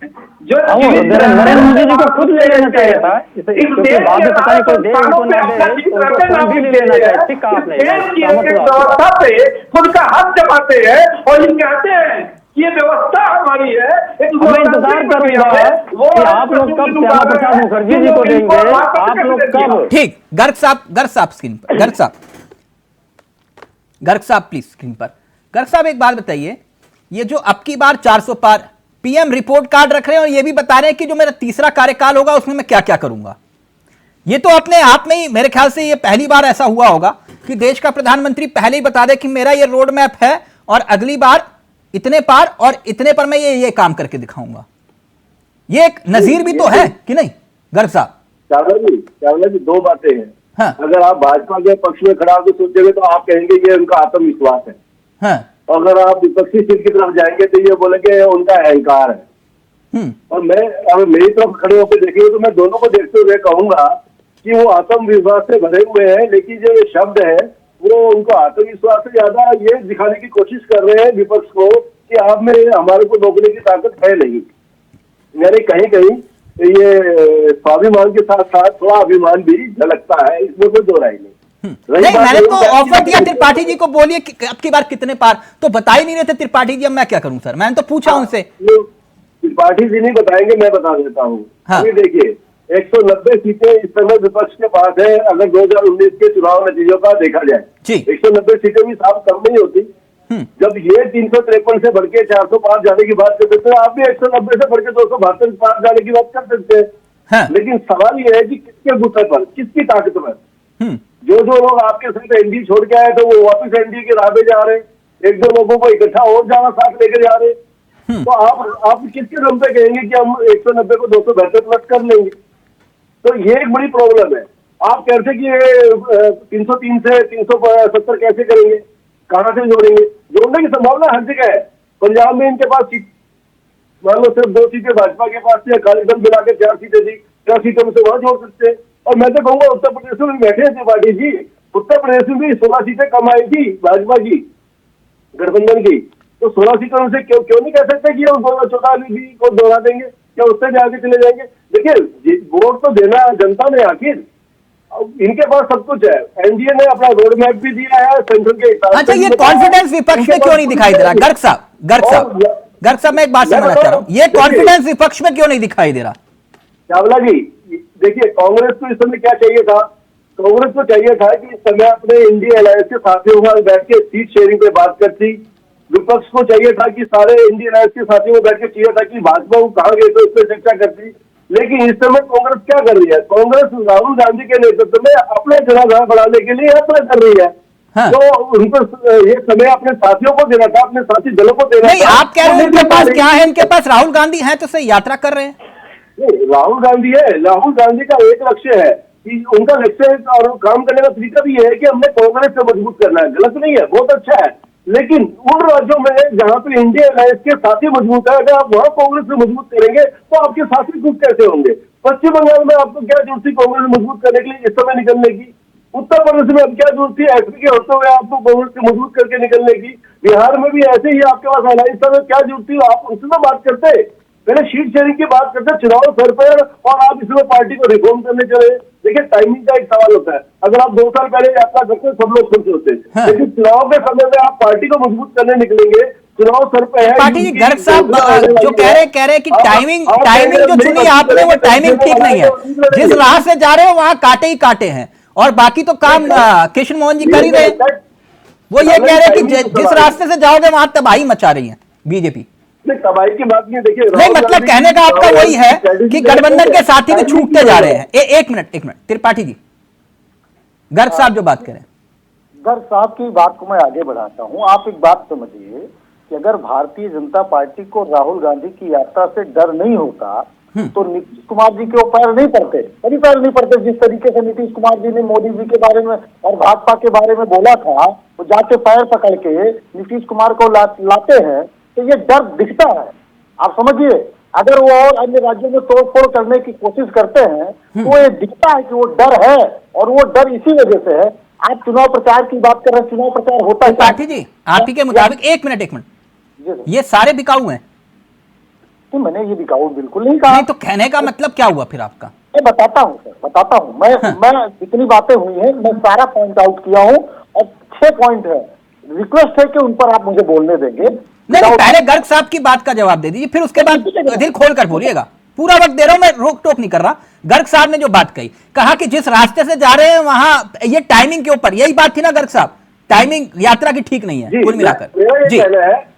नरेंद्र मोदी जी को खुद ले लेना चाहिए था, क्योंकि बाद में पता नहीं कोई दे उनको ना दे, उनको खुद भी ले लेना चाहिए। ठीक कहा आपने। व्यवस्था पे खुद का हाथ जमाते हैं और ये कहते हैं ये व्यवस्था हमारी है। हमें इंतजार कर रहा है कि आप लोग कब श्यामा प्रसाद मुखर्जी जी को देंगे, आप लोग कब? ठीक, गर्ग साहब स्क्रीन पर, गर्ग साहब प्लीज स्क्रीन पर। गर्ग साहब एक बात बताइए, ये जो अब की बार 400 पार पीएम रिपोर्ट कार्ड रख रहे हैं और ये भी बता रहे हैं कि जो मेरा तीसरा कार्यकाल होगा उसमें मैं क्या क्या करूंगा, ये तो अपने आप में ही मेरे ख्याल से ये पहली बार ऐसा हुआ होगा कि देश का प्रधानमंत्री पहले ही बता दे कि मेरा ये रोड मैप है और अगली बार इतने पार और इतने पर मैं ये काम करके दिखाऊंगा। ये एक नजीर भी तो है कि नहीं गर्ग साहब? चावला जी दो बातें हैं। हाँ। अगर आप भाजपा के पक्ष में खड़ा होकर सोचेंगे तो आप कहेंगे ये उनका आत्मविश्वास है। हाँ। अगर आप विपक्षी सीट की तरफ जाएंगे तो ये बोलेंगे उनका अहंकार है। और मैं अगर मेरी तरफ खड़े होकर देखेंगे तो मैं दोनों को देखते हुए कहूंगा कि वो आत्मविश्वास से भरे हुए हैं, लेकिन जो ये शब्द है वो उनको आत्मविश्वास से ज्यादा ये दिखाने की कोशिश कर रहे हैं विपक्ष को कि आप में हमारे को रोकने की ताकत है नहीं। यानी कहीं कहीं ये स्वाभिमान के साथ साथ थोड़ा अभिमान भी झलकता है, इसमें कोई दो राय नहीं। नहीं, मैंने तो ऑफर दिया त्रिपाठी जी को, बोलिए कि अब की बार कितने पार, तो बता ही नहीं रहे थे त्रिपाठी जी। अब मैं क्या करूं सर, मैंने तो पूछा उनसे। त्रिपाठी जी नहीं बताएंगे, मैं बता देता हूँ। हाँ। देखिए 190 सीटें इस समय विपक्ष के पास है। अगर 2019 के चुनाव नतीजों का देखा जाए 190 सीटें भी साफ कम नहीं होती। जब ये 353 से बढ़ के 400 पार जाने की बात करते थे, आप भी 190 से बढ़ के 272 पार जाने की बात कर सकते हैं। हाँ। लेकिन सवाल ये है कि किसके बूते पर, किसकी ताकत पर। जो लोग आपके साथ एनडीए छोड़ के आए थे वो वापस एनडीए के राह पे जा रहे हैं, एक दो लोगों को इकट्ठा और जाना साथ लेकर जा रहे हैं। तो आप किसके दम पे कहेंगे कि हम 190 को 272 प्लस कर लेंगे? तो ये एक बड़ी प्रॉब्लम है। आप कहते कि ये 303 से 370 कैसे करेंगे, कहां से जोड़ेंगे? जोड़ने की संभावना हर जगह है। पंजाब में इनके पास मान लो सिर्फ 2 सीटें भाजपा के पास थी, अकाली दल मिला के 4 सीटें थी, 4 सीटों में से वहां जोड़ सकते हैं। और मैं तो कहूंगा उत्तर प्रदेश में बैठे थे त्रिपाठी जी, उत्तर प्रदेश में भी 16 सीटें कम आई थी भाजपा की, गठबंधन की। तो 16 सीटों में से क्यों नहीं कह सकते कि हम 14 को दोहरा देंगे, क्या उससे भी आगे चले जाएंगे? देखिए वोट तो देना जनता ने, आखिर इनके पास सब कुछ है। एनडीए ने अपना रोड मैप भी दिया है सेंट्रल के हिसाब से। अच्छा, ये कॉन्फिडेंस विपक्ष में क्यों नहीं दिखाई दे रहा? गर्ग साहब मैं एक बात समझना चाह रहा हूँ, ये कॉन्फिडेंस विपक्ष में क्यों नहीं दिखाई दे रहा? चावला जी देखिए, कांग्रेस को इस समय क्या चाहिए था? कांग्रेस को चाहिए था कि इस समय अपने इंडिया अलायंस के साथियों के बैठ के सीट शेयरिंग पे बात करती। विपक्ष को चाहिए था कि सारे इंडिया अलायंस के साथियों को बैठ के चाहिए था कि भाजपा को कहाँ गए तो इस पर चर्चा करती। लेकिन इस समय कांग्रेस क्या कर रही है? कांग्रेस राहुल गांधी के नेतृत्व में अपने जनाधार बढ़ाने के लिए यात्रा कर रही है। हाँ। तो उनको ये समय अपने साथियों को देना था, अपने साथी दलों को देना नहीं, था। आप कह रहे हैं उनके पास क्या है? इनके पास राहुल गांधी है तो सही यात्रा कर रहे हैं। राहुल गांधी है, राहुल गांधी का एक लक्ष्य है कि उनका लक्ष्य और काम करने का तरीका भी है कि हमने कांग्रेस को मजबूत करना है। गलत नहीं है, बहुत अच्छा है। लेकिन उन राज्यों में जहां पे इंडिया अलायंस के साथी मजबूत है, अगर आप वहां कांग्रेस को मजबूत करेंगे तो आपके साथी खुद कैसे होंगे? पश्चिम बंगाल में आपको क्या जरूरत थी कांग्रेस मजबूत करने के लिए इस समय निकलने की? उत्तर प्रदेश में अब क्या जरूरत थी एसपी के होते हुए आपको कांग्रेस को मजबूत करके निकलने की? बिहार में भी ऐसे ही आपके पास अलायंस था, क्या जरूरत थी? आप उनसे तो बात करते, पहले सीट शेयरिंग की बात करते, चुनाव सर पर, और आप इसमें पार्टी को रिफॉर्म करने चले। देखिए टाइमिंग का एक सवाल होता है। अगर आप 2 साल पहले यात्रा करते सब लोग खुश होते हैं। हाँ। लेकिन चुनाव के समय में आप पार्टी को मजबूत करने निकलेंगे, चुनाव सर पे है। पार्टी जी, गर्ग साहब जो कह रहे हैं कि टाइमिंग जो चुनी आपने वो टाइमिंग ठीक नहीं है। जिस राह से जा रहे हो वहां कांटे ही कांटे हैं, और बाकी तो काम कृष्ण मोहन जी कर ही रहे। वो ये कह रहे हैं कि जिस रास्ते से जाओगे वहां तबाही मचा रही है बीजेपी। तबाही की बात नहीं, देखिए नहीं, मतलब कहने का आपका वही है कि गठबंधन के साथी भी छूटते जा रहे हैं। एक मिनट त्रिपाठी जी, गर्ग साहब जो बात करें। गर्ग साहब की बात को मैं आगे बढ़ाता हूं। आप एक बात समझिए कि अगर भारतीय जनता पार्टी को राहुल गांधी की यात्रा से डर नहीं होता तो नीतीश कुमार जी के वो पैर नहीं पड़ते, कभी पैर नहीं पड़ते। जिस तरीके से नीतीश कुमार जी ने मोदी जी के बारे में और भाजपा के बारे में बोला था, वो जाके पैर पकड़ के नीतीश कुमार को लाते हैं, तो ये डर दिखता है। आप समझिए, अगर वो और अन्य राज्यों में तोड़फोड़ करने की कोशिश करते हैं तो ये दिखता है कि वो डर है, और वो डर इसी वजह से है। आप चुनाव प्रचार की बात कर रहे हैं, चुनाव प्रचार होता है त्रिपाठी जी, आप ही के मुताबिक एक मिनट, ये सारे बिकाऊ हैं? तो मैंने ये बिकाऊ बिल्कुल नहीं कहा। नहीं, तो कहने का मतलब क्या हुआ फिर आपका? मैं बताता हूँ सर, बताता हूँ। मैं जितनी बातें हुई हैं मैं सारा पॉइंट आउट किया हूँ, और 6 पॉइंट है। रिक्वेस्ट है कि उन पर आप मुझे बोलने देंगे। नहीं, पहले गर्ग साहब की बात का जवाब दे दीजिए, फिर उसके बाद दिल खोल कर बोलिएगा। पूरा वक्त दे रहा हूं, मैं रोक टोक नहीं कर रहा। गर्ग साहब ने जो बात कही, कहा कि जिस रास्ते से जा रहे हैं वहां ये टाइमिंग के ऊपर, यही बात थी ना गर्ग साहब, टाइमिंग यात्रा की ठीक नहीं है कुल मिलाकर। जी,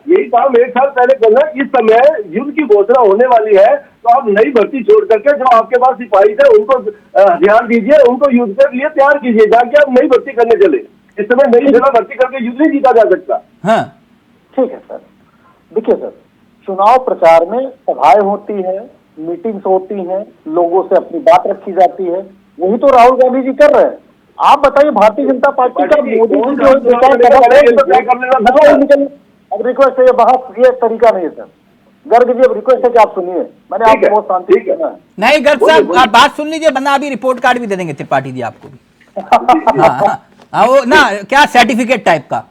यही काम 1 साल पहले करना। इस समय युद्ध की घोषणा होने वाली है, तो आप नई भर्ती छोड़ करके जो आपके पास सिपाही थे उनको ध्यान दीजिए, उनको युद्ध के लिए तैयार कीजिए, जाके आप नई भर्ती करने चले। इस समय नई सेना भर्ती करके युद्ध नहीं जीता जा सकता। हाँ ठीक है सर। देखिए सर, चुनाव प्रचार में सभाएं होती है, मीटिंग्स होती हैं, लोगों से अपनी बात रखी जाती है, वही तो राहुल गांधी जी कर रहे हैं। आप बताइए, भारतीय जनता पार्टी का मोदी जी जो अब रिक्वेस्ट है, ये बहस ये तरीका नहीं है सर। गर्ग जी, अब रिक्वेस्ट है कि आप सुनिए, मैंने आपको बहुत शांति से सुना है। नहीं गर्ग साहब, आप बात सुन लीजिए, वरना अभी रिपोर्ट कार्ड भी दे देंगे त्रिपाठी जी आपको भी। हाँ, वो ना क्या सर्टिफिकेट टाइप का,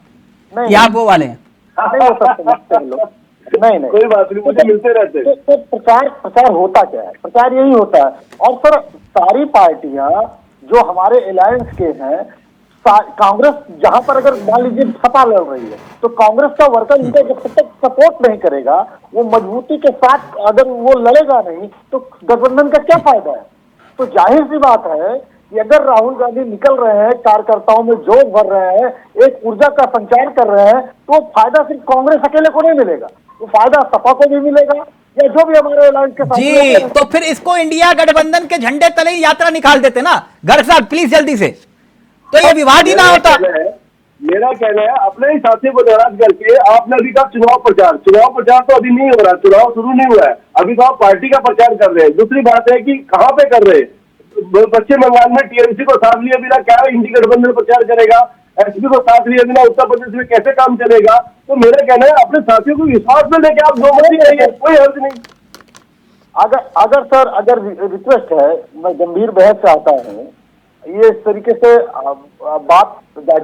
क्या आप वो वाले हैं? नहीं, कोई बात नहीं, मुझे मिलते रहते हैं। तो प्रचार होता क्या है? प्रचार यही होता है। और सर, सारी पार्टियां जो हमारे अलायंस के हैं, कांग्रेस जहां पर अगर मान लीजिए सपा लड़ रही है, तो कांग्रेस का वर्कर उनको जब तक सपोर्ट नहीं करेगा, वो मजबूती के साथ अगर वो लड़ेगा नहीं, तो गठबंधन का क्या फायदा है? तो जाहिर सी बात है कि अगर राहुल गांधी निकल रहे हैं, कार्यकर्ताओं में जोश भर रहे हैं, एक ऊर्जा का संचार कर रहे हैं, तो फायदा सिर्फ कांग्रेस अकेले को नहीं मिलेगा, तो फायदा सपा को भी मिलेगा, या जो भी हमारे अलायंस के साथ जी। तो फिर इसको इंडिया गठबंधन के झंडे तले ही यात्रा निकाल देते ना गर्ग साहब, प्लीज जल्दी से, तो ये विवाद ही ना होता। मेरा कहना है, अपने ही साथियों को नाराज करके आपने अभी कहा चुनाव प्रचार तो अभी नहीं हो रहा, चुनाव शुरू नहीं हुआ है, अभी तो आप पार्टी का प्रचार कर रहे हैं। दूसरी बात है कि कहाँ पे कर रहे हैं? पश्चिम बंगाल में टीएमसी को साथ लिए बिना क्या इंडी गठबंधन प्रचार करेगा? एसपी को साथ लिए बिना उत्तर प्रदेश में कैसे काम चलेगा? तो मेरा कहना है, अपने साथियों को विश्वास में लेके आप दो मत ही रहिए, कोई हर्ज नहीं। अगर रिक्वेस्ट है, मैं गंभीर बहस चाहता हूँ, ये इस तरीके से बात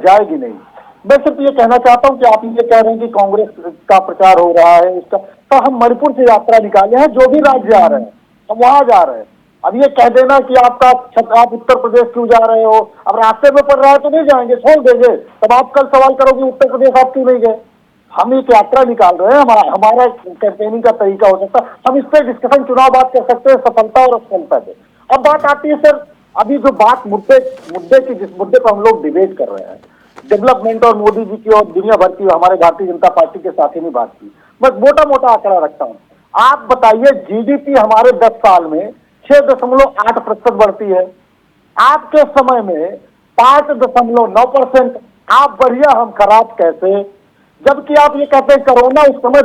जाएगी नहीं। मैं सिर्फ ये कहना चाहता हूँ कि आप ये कह रहे हैं कि कांग्रेस का प्रचार हो रहा है, इसका, तो हम मणिपुर से यात्रा निकाले हैं, जो भी राज्य आ रहे हैं हम वहां जा रहे हैं। अब ये कह देना कि आप उत्तर प्रदेश क्यों जा रहे हो, अब रास्ते में पड़ रहा है तो नहीं जाएंगे, छोड़ देंगे, तब आप कल सवाल करोगे उत्तर प्रदेश आप क्यों नहीं गए। हम एक यात्रा निकाल रहे हैं, हमारा कैंपेनिंग का तरीका हो सकता है, हम इस पर डिस्कशन चुनाव बात कर सकते हैं, सफलता और असफलता पे। अब बात आती है सर, अभी जो बात मुद्दे की, जिस मुद्दे पर हम लोग डिबेट कर रहे हैं, डेवलपमेंट और मोदी जी की और दुनिया भर की हमारे भारतीय जनता पार्टी के साथी ने बात की, मैं मोटा मोटा आंकड़ा रखता हूँ। आप बताइए, जीडीपी हमारे 10 साल में 6.8% बढ़ती है, आपके समय में 5.9%। आप बढ़िया हम खराब कैसे? जबकि आप ये कहते हैं कोरोना, उस समय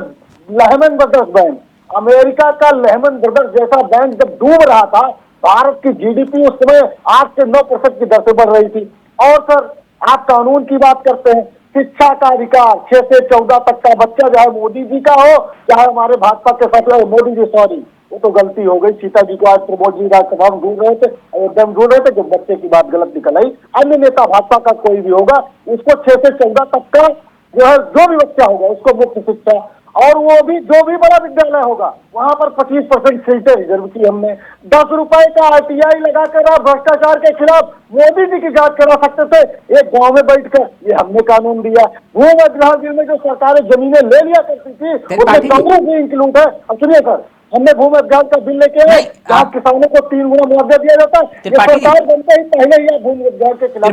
लेहमैन ब्रदर्स बैंक, अमेरिका का लेहमैन ब्रदर्स जैसा बैंक जब डूब रहा था, भारत की जीडीपी उस समय 8 से 9% की दर से बढ़ रही थी। और सर, आप कानून की बात करते हैं, शिक्षा का अधिकार 6 से 14 तक का बच्चा, चाहे मोदी जी का हो चाहे हमारे भाजपा के साथ, मोदी जी सॉरी, वो तो गलती हो गई, सीता जी को आज प्रमोद जी राज्यसभा में ढूंढ रहे थे, अयोध्या में ढूंढ रहे थे, जब बच्चे की बात गलत निकल आई। अन्य नेता भाजपा का कोई भी होगा, उसको 6 से 14 तक का जो है, जो भी बच्चा होगा उसको मुफ्त शिक्षा, और वो भी जो भी बड़ा विद्यालय होगा वहां पर 25% सीटें रिजर्व की हमने। 10 रुपए का RTI लगाकर आप भ्रष्टाचार के खिलाफ मोदी जी की जांच करा सकते थे, एक गांव में बैठकर, ये हमने कानून दिया। भूमि अधिग्रहण बिल में जो सरकारें जमीनें ले लिया करती थी, उसमें कांग्रेस भी इंक्लूड है। अब सुनिए सर, हमने भूमि अधिग्रहण का बिल लेके आए, जहाँ किसानों को 3 गुना मुआवजा दिया जाता है, ये सरकार बनते ही पहले ही भूमि अधिग्रहण के खिलाफ।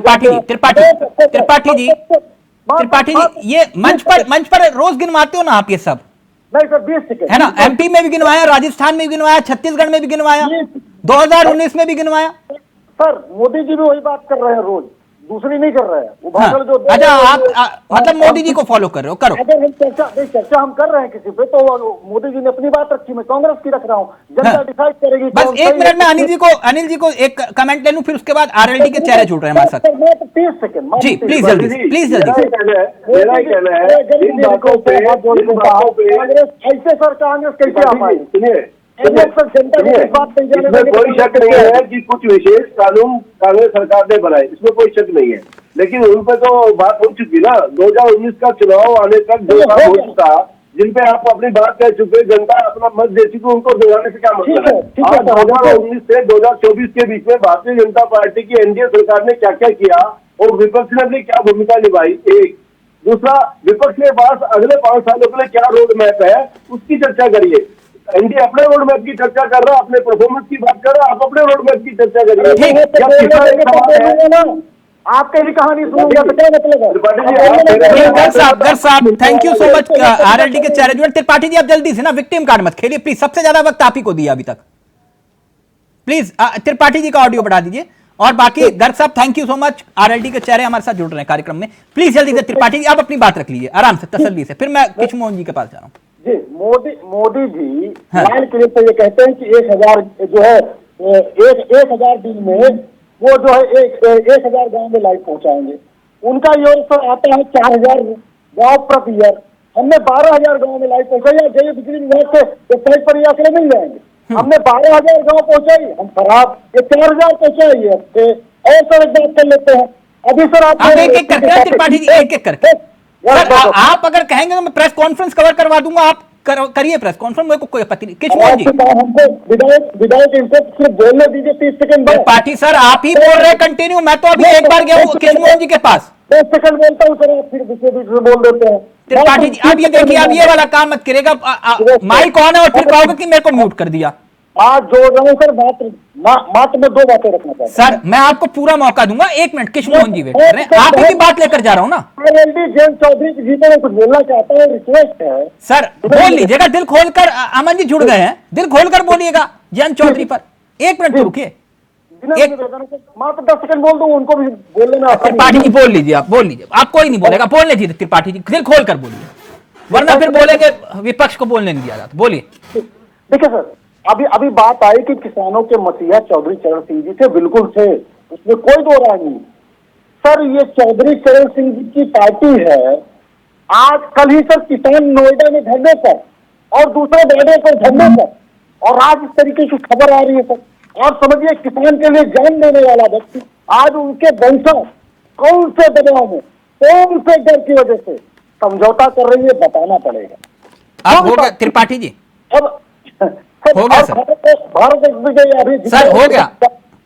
त्रिपाठी जी, ये मंच पर रोज गिनवाते हो ना आप ये सब? नहीं सर, 20 सेकंड है ना, MP में भी गिनवाया, राजस्थान में भी गिनवाया, छत्तीसगढ़ में भी गिनवाया, 2019 में भी गिनवाया। सर, मोदी जी भी वही बात कर रहे हैं रोज, दूसरी नहीं कर रहे हैं। वो भाषण जो अच्छा, आप मतलब मोदी जी को फॉलो कर रहे हो, करो। अगर हम चर्चा हम कर रहे हैं किसी पे, तो मोदी जी ने अपनी बात रखी, मैं कांग्रेस की रख रहा हूँ, जनता डिसाइड करेगी। बस एक मिनट में अनिल जी को एक कमेंट ले लूं, फिर उसके बाद आरएलडी के चेहरे जुड़ रहे हैं हमारे साथ। 30 सेकंड जी प्लीज जल्दी, प्लीज जल्दी। मेरा कहना है इन बातों पे कांग्रेस ऐसे सर कांग्रेस कैसे आ पाई? सुनिए, बात इसमें कोई शक नहीं है कि कुछ विशेष कानून कांग्रेस सरकार ने बनाए, इसमें कोई शक नहीं है, लेकिन उन पर तो बात हो चुकी ना। 2019 का चुनाव आने तक 2 साल हो चुका, जिन पे आप अपनी बात कह चुके, जनता अपना मत दे चुकी, उनको दोहराने से क्या मतलब है? आज 2019 से 2024 के बीच में भारतीय जनता पार्टी की एनडीए सरकार ने क्या क्या किया और विपक्ष ने अपनी क्या भूमिका निभाई, एक। दूसरा, विपक्ष के पास अगले 5 सालों के लिए क्या रोड मैप है, उसकी चर्चा करिए। एनडीए अपने रोड मैप की चर्चा कर रहा है, अपने परफॉर्मेंस की बात कर रहा है, आप अपने रोड मैप की चर्चा करिए। आपके भी कहानी सुनूंगा तो क्या मतलब है? गर साहब thank you so much. RLD के चेहरे जुड़े। त्रिपाठी जी आप जल्दी से ना विक्टिम कार्ड मत खेलिए प्लीज, सबसे ज्यादा वक्त आप ही को दिया अभी तक। प्लीज त्रिपाठी जी का ऑडियो बढ़ा दीजिए। और बाकी गर्ग साहब thank you so much, RLD के चेहरे हमारे साथ जुड़ रहे हैं कार्यक्रम में। प्लीज जल्दी से त्रिपाठी जी आप अपनी बात रख लीजिए आराम से, तसल्ली से, फिर मैं कृष्ण मोहन जी के पास जा रहा हूँ। जी, मोदी जी लाइन क्लियर पे ये कहते हैं कि 1000 जो है 1000 दिन में वो जो है 1000 गांव में लाइट पहुंचाएंगे। उनका योजना आता है 4000 गांव प्रति ईयर। हमने 12000 गांव में लाइट पहुंचाई। जय बिजली विभाग के वेबसाइट पर ये आंकड़े मिल जाएंगे। हमने 12000 गांव पहुंचाई, हम खराब ये 4000 पहुंचाई है। और सर एक बात कर लेते हैं अभी सर, आप एक एक करके त्रिपाठी जी एक एक करके सर, आप अगर कहेंगे तो मैं प्रेस कॉन्फ्रेंस कवर करवा दूंगा, आप करिए प्रेस कॉन्फ्रेंस, मेरे को कोई आपत्ति नहीं। कृष्ण जी हमको विधायक इनको सिर्फ बोलने दीजिए 30 सेकंड। त्रिपाठी सर आप ही बोल रहे हैं कंटिन्यू, मैं तो अभी एक बार गया हूँ कृष्ण मोहन जी के पास। 10 सेकंड बोलता हूँ सर, आप फिर बीच में बोल देते हैं। त्रिपाठी जी आप ये देखिए, आप ये वाला काम मत करेगा, माइक ऑन है और फिर कहोगे कि मेरे को म्यूट कर दिया। आज जोड़ रहा हूँ सर, मात्र में 2 बातें रखना चाहता हूं सर। मैं आपको पूरा मौका दूंगा, 1 मिनट कृष्ण मोहन जी वेट कर रहे हैं, आप ही की बात लेकर जा रहा हूँ ना। जयंत चौधरी जी को कुछ बोलना चाहता है, रिक्वेस्ट है सर, बोल लीजिएगा दिल खोलकर। अमन जी जुड़ गए हैं, दिल खोलकर बोलिएगा जयंत चौधरी पर। 1 मिनट रुकिए, मात्र 10 सेकंड बोल दूं, उनको भी बोलने में। त्रिपाठी जी बोल लीजिए, आप बोल लीजिए, आप कोई नहीं बोलेगा, बोलने दीजिए त्रिपाठी जी, दिल खोल कर बोलिए, वरना फिर बोलेंगे विपक्ष को बोलने नहीं दिया जाता। बोलिए। देखिए सर, अभी बात आई कि किसानों के मसीहा चौधरी चरण सिंह जी थे, बिल्कुल थे, उसमें कोई दो राय नहीं। सर ये चौधरी चरण सिंह जी की पार्टी है। आज कल ही सर किसान नोएडा में धरने पर और दूसरे बॉर्डर पर धरने पर, और आज इस तरीके की खबर आ रही है सर। और समझिए किसान के लिए जान देने वाला व्यक्ति आज उनके वंशज कौन से दबाव में, कौन से डर की वजह से समझौता कर रही है, बताना पड़ेगा। अब हो गया त्रिपाठी जी, अब हो गया सर। भारत अभी सर हो गया।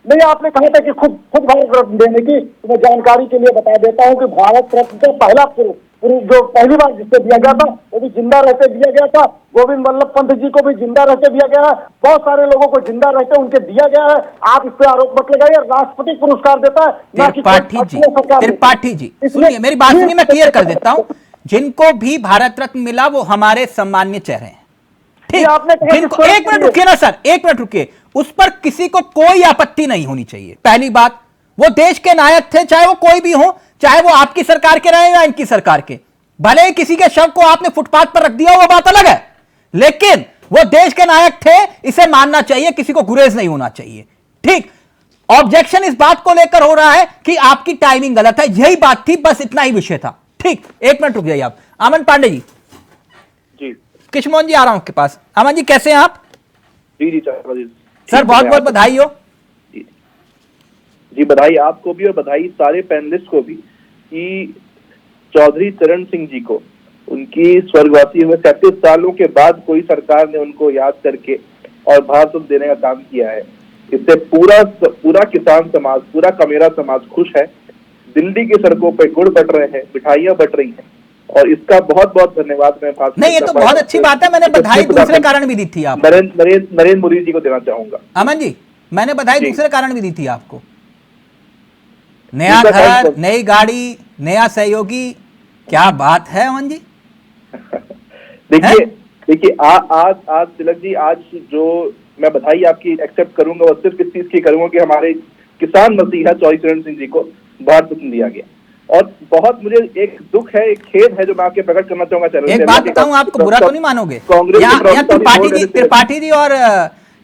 नहीं, आपने कहा था कि खुद भारत रत्न देने की, तो मैं जानकारी के लिए बता देता हूं कि भारत रत्न का पहला जो पहली बार जिससे दिया गया था वो भी जिंदा रहते दिया गया था। गोविंद वल्लभ पंत जी को भी जिंदा रहते दिया गया है, बहुत सारे लोगों को जिंदा रहते उनके दिया गया है। आप इस पे आरोप मत लगाइए, राष्ट्रपति पुरस्कार देता है ना कि त्रिपाठी जी सुनिए मेरी बात, सुनिए मैं क्लियर कर देता हूं। जिनको भी भारत रत्न मिला वो हमारे सम्मान्य चेहरे हैं, ठीक। जिनको 1 मिनट रुकिए ना सर, 1 मिनट रुकिए, उस पर किसी को कोई आपत्ति नहीं होनी चाहिए। पहली बात, वो देश के नायक थे, चाहे वो कोई भी हो, चाहे वो आपकी सरकार के रहे या इनकी सरकार के। भले ही किसी के शव को आपने फुटपाथ पर रख दिया, वो बात अलग है, लेकिन वो देश के नायक थे, इसे मानना चाहिए, किसी को गुरेज नहीं होना चाहिए, ठीक। ऑब्जेक्शन इस बात को लेकर हो रहा है कि आपकी टाइमिंग गलत है, यही बात थी, बस इतना ही विषय था, ठीक। 1 मिनट रुक जाइए आप। अमन पांडे जी। जी कृष्ण मोहन जी आ रहा हूं आपके पास। अमन जी कैसे हैं आप? जी सर बहुत बहुत बधाई हो। जी बधाई आपको भी और बधाई सारे पैनलिस्ट को भी कि चौधरी चरण सिंह जी को उनकी स्वर्गवासी हुए 37 सालों के बाद कोई सरकार ने उनको याद करके और भारत रत्न देने का काम किया है। इससे पूरा किसान समाज, पूरा कमेरा समाज खुश है। दिल्ली की सड़कों पे गुड़ बट रहे हैं, मिठाइयां बट रही हैं, और इसका बहुत बहुत धन्यवाद मैं नहीं, ये तो बहुत अच्छी बात है। मैंने बधाई दूसरे कारण भी दी थी आपको, नरेंद्र मोदी जी को देना चाहूंगा। अमन जी मैंने बधाई दूसरे कारण भी दी थी आपको। नया घर, नई गाड़ी, नया सहयोगी, क्या बात है अमन जी। देखिए आज तिलक जी, आज जो मैं बधाई आपकी एक्सेप्ट करूंगा वो सिर्फ इस चीज की करूंगा कि हमारे किसान मसीहा चौधरी चरण सिंह जी को भारत रत्न दिया गया। और बहुत मुझे एक दुख है, एक खेद है जो मैं आपके प्रकट करना चाहूंगा। एक बात बताऊं, आपको बुरा तो नहीं मानोगे, यहाँ त्रिपाठी जी और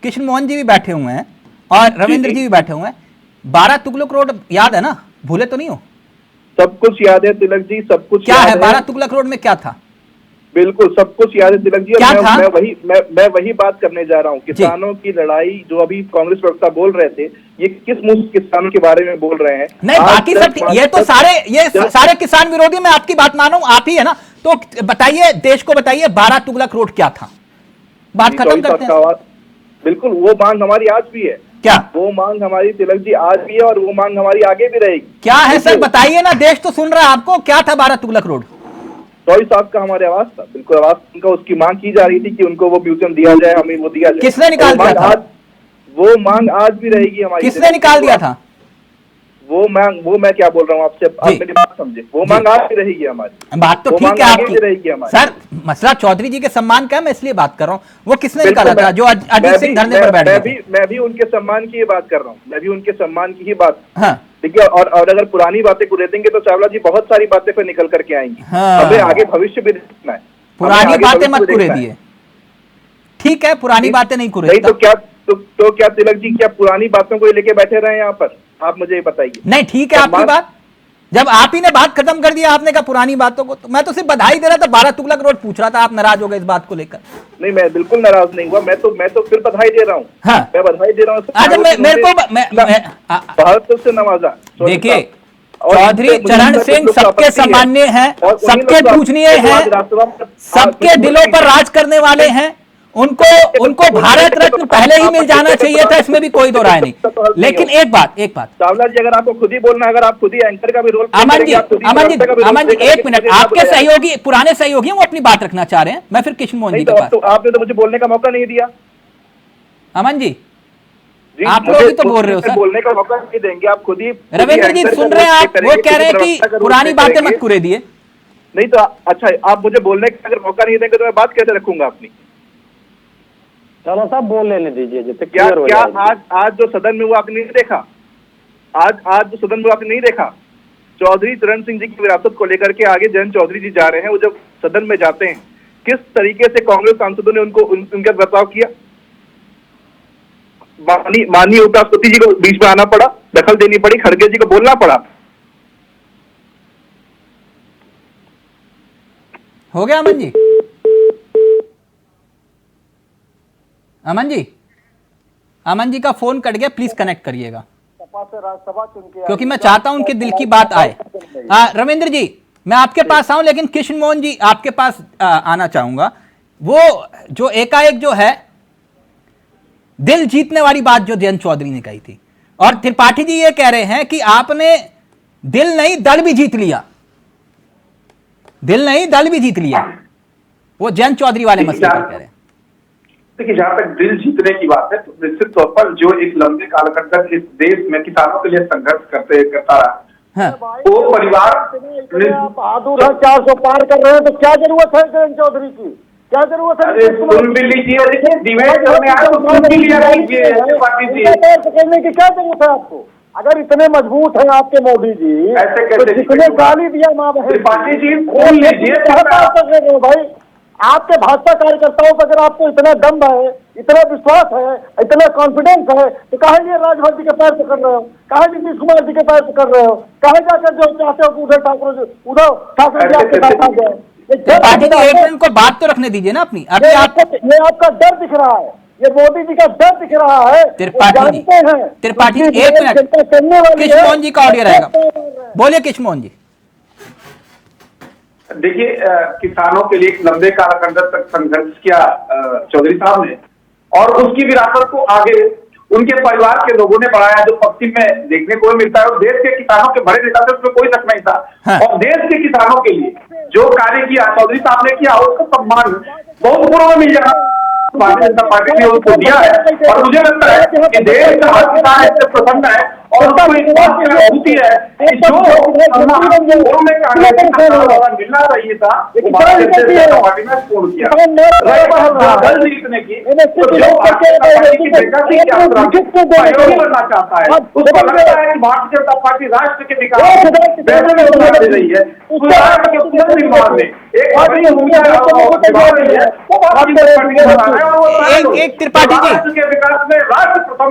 कृष्ण मोहन जी भी बैठे हुए हैं और रविंद्र जी भी बैठे हुए हैं। 12 तुगलक रोड याद है ना, भूले तो नहीं हो? सब कुछ याद है तिलक जी, सब कुछ क्या है 12 तुगलक रोड में क्या था? बिल्कुल सब कुछ याद है तिलक जी। क्या था? मैं वही बात करने जा रहा हूँ। किसानों की लड़ाई जो अभी कांग्रेस प्रवक्ता बोल रहे थे, ये किस मुंह से किसानों के बारे में बोल रहे हैं? नहीं, बाकी सब ये तो सारे किसान विरोधी। मैं आपकी बात मानूं, आप ही है ना, तो बताइए, देश को बताइए 12 तुगलक रोड क्या था, बात खत्म करते हैं। बिल्कुल, वो मांग हमारी आज भी है। क्या वो मांग हमारी तिलक जी आज भी है और वो मांग हमारी आगे भी रहेगी। क्या है सर, बताइए ना, देश तो सुन रहा है आपको। क्या था 12 तुगलक रोड? टॉय साहब का हमारे आवाज था, बिल्कुल आवाज उनका, उसकी मांग की जा रही थी कि उनको वो म्यूजियम दिया जाए, हमें वो दिया जाए। किसने निकाल दिया था? वो मांग आज भी रहेगी हमारी। किसने निकाल दिया था वो मैं क्या बोल रहा हूँ आपसे, आप मेरी बात समझे। वो मांग आज भी रहेगी हमारी। बात तो ठीक है आपकी, रहेगी हमारी। सर मसला चौधरी जी के सम्मान का, मैं इसलिए बात कर रहा हूँ। वो किसने निकाला था जो अजीत सिंह धरने पर बैठ गए? मैं भी उनके सम्मान की ही बात कर रहा हूँ, मैं भी उनके सम्मान की ही बात। हाँ देखिए, और अगर पुरानी बातें कुरेदेंगे तो चावला जी बहुत सारी बातें फिर निकल करके आएंगी। हमें आगे भविष्य भी देखना है। पुरानी बातें मत कुरे दिए, ठीक है, पुरानी बातें नहीं कुरे। नहीं तो क्या तिलक जी, क्या पुरानी बातों को लेके बैठे रहे यहाँ पर? आप मुझे ये बताइए। नहीं ठीक है आपकी बात, जब आप ही ने बात खत्म कर दिया, आपने कहा पुरानी बातों को, तो मैं तो सिर्फ बधाई दे रहा था। 12 तुगलक रोड पूछ रहा था, आप नाराज हो गए इस बात को लेकर? नहीं, मैं बिल्कुल नाराज नहीं हुआ। मैं तो फिर बधाई दे रहा हूँ। हाँ। मैं बधाई दे रहा हूँ। अच्छा, मेरे को भारत से नवाजा। देखिए, चौधरी चरण सिंह सबके सम्मान्य हैं, सबके पूजनीय हैं, सबके दिलों पर राज करने वाले हैं। उनको भारत रत्न पहले ही मिल जाना चाहिए था, इसमें भी कोई दो राय नहीं। लेकिन एक बात चावला जी, अगर आपको खुद ही बोलना है, अगर आप खुद ही एंकर का भी रोल, अमन जी एक मिनट, आपके सहयोगी, पुराने सहयोगी, वो अपनी बात रखना चाह रहे हैं। मैं फिर कृष्ण मोहन जी के पास। आपने तो मुझे बोलने का मौका नहीं दिया। अमन जी आप लोग ही तो बोल रहे हो सर, बोलने का मौका नहीं देंगे आप खुद ही। रविंद्र जी सुन रहे हैं आप, वो कह रहे हैं कि पुरानी बातें मत कुरे दिए। नहीं तो अच्छा, आप मुझे बोलने का अगर मौका नहीं देंगे तो मैं बात कैसे रखूंगा अपनी? चलो साहब बोल लेने दीजिए। क्या आज जो सदन में हुआ आपने नहीं देखा? आज जो सदन में आपने नहीं देखा? चौधरी चरण सिंह जी की विरासत को लेकर के आगे जयंत चौधरी जी जा रहे हैं। वो जब सदन में जाते हैं, किस तरीके से कांग्रेस सांसदों ने उनका बर्ताव किया? माननीय उपराष्ट्रपति जी को बीच में आना पड़ा, दखल देनी पड़ी, खड़गे जी को बोलना पड़ा। हो गया अमन जी? अमन जी का फोन कट गया, प्लीज कनेक्ट करिएगा, क्योंकि मैं चाहता हूं उनके दिल की बात आए। रविंद्र जी मैं आपके पास आऊं, लेकिन कृष्ण मोहन जी आपके पास आना चाहूंगा। वो जो एकाएक जो है दिल जीतने वाली बात जो जयंत चौधरी ने कही थी, और त्रिपाठी जी ये कह रहे हैं कि आपने दिल नहीं दल भी जीत लिया, दिल नहीं दल भी जीत लिया। वो जयंत चौधरी वाले मसले पर कह रहे हैं। देखिए, जहाँ तक दिल जीतने की बात है, तो निश्चित तौर पर जो एक लंबे कालखंड तक इस देश में किसानों के लिए संघर्ष करता रहा, वो परिवार बहादुर है, 400 पार कर रहे हैं, तो क्या जरूरत है जयंत चौधरी की? क्या जरूरत है? सुन भी लीजिए, देखिए डिबेट करने आए तो सुन भी लिया कीजिए। करने की क्या जरूरत है आपको? अगर इतने मजबूत हैं आपके मोदी जी, ऐसे तो जितने गाली दिया माँ बहन त्रिपाठी जी सुन लीजिए भाई। आपके भाजपा कार्यकर्ताओं पर अगर आपको इतना दम है, इतना विश्वास है, इतना कॉन्फिडेंस है, तो कहा ये राजभर जी के पैर पकड़ रहे हो? कहा नीतीश कुमार जी के पैर पकड़ रहे हो? कहा जाकर जो चाहते हो उद्धव ठाकरे जी आपके साथ आ गए? उनको बात तो रखने दीजिए ना अपनी। ये आपका डर दिख रहा है, ये मोदी जी का डर दिख रहा है। त्रिपाठी एक मिनट, कृष्ण मोहन जी का ऑडियो रहेगा, बोलिए कृष्ण मोहन जी। देखिए, किसानों के लिए एक लंबे कालखंड तक संघर्ष किया चौधरी साहब ने, और उसकी विरासत को आगे उनके परिवार के लोगों ने बढ़ाया, जो पश्चिम में देखने को मिलता है। और देश के किसानों के बड़े नेता थे, उसमें कोई शक नहीं था। और देश के किसानों के लिए जो कार्य किया चौधरी साहब ने किया, उसका सम्मान बहुत पूर्व में मिल जाना भारतीय जनता पार्टी ने उसको दिया है। और मुझे लगता है कि देश का हर किसान इससे प्रसन्न है और उनको विश्वास होती है कि जो में कांग्रेस का मिलना चाहिए था भारतीय जनता पार्टी ने पूर्ण किया। दल जीतने की जो सहयोग करना चाहता है उसको लगता है कि भारतीय जनता पार्टी राष्ट्र के विकास दे रही है, राष्ट्र के पुनर्निर्माण में एक त्रिपाठी जी के विकास में राष्ट्र प्रथम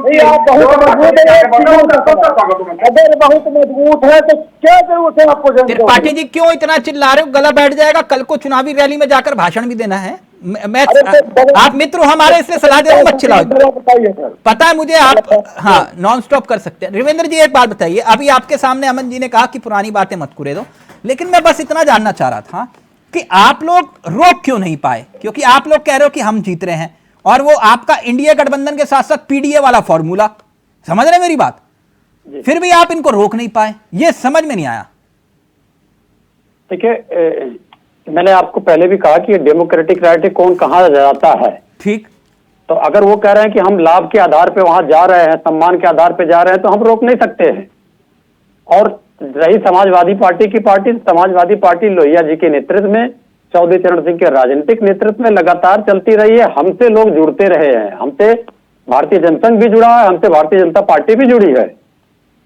अगर बहुत मजबूत है तो क्या जरूरत है आपको? त्रिपाठी जी क्यों इतना चिल्ला रहे हो? गला बैठ जाएगा, कल को चुनावी रैली में जाकर भाषण भी देना है। मैं आप मित्र हो हमारे, इसलिए सलाह दे रहा हूं, मत चिल्लाओ। पता है मुझे आप हाँ नॉन स्टॉप कर सकते हैं। रविंद्र जी एक बात बताइए, अभी आपके सामने अमन जी ने कहा कि पुरानी बातें मत कुरे दो, लेकिन मैं बस इतना जानना चाह रहा था कि आप लोग रोक क्यों नहीं पाए? क्योंकि आप लोग कह रहे हो कि हम जीत रहे हैं, और वो आपका इंडिया गठबंधन के साथ साथ पीडीए वाला फॉर्मूला, समझ रहे मेरी बात? फिर भी आप इनको रोक नहीं पाए, ये समझ में नहीं आया। देखिए, मैंने आपको पहले भी कहा कि डेमोक्रेटिक राइट कौन कहाँ जाता है। ठीक, तो अगर वो कह रहे हैं कि हम लाभ के आधार पे वहां जा रहे हैं, सम्मान के आधार पे जा रहे हैं, तो हम रोक नहीं सकते हैं। और रही समाजवादी पार्टी की समाजवादी पार्टी लोहिया जी के नेतृत्व में, चौधरी चरण सिंह के राजनीतिक नेतृत्व में लगातार चलती रही है। हमसे लोग जुड़ते रहे हैं, हमसे भारतीय जनसंघ भी जुड़ा है, हमसे भारतीय जनता पार्टी भी जुड़ी है,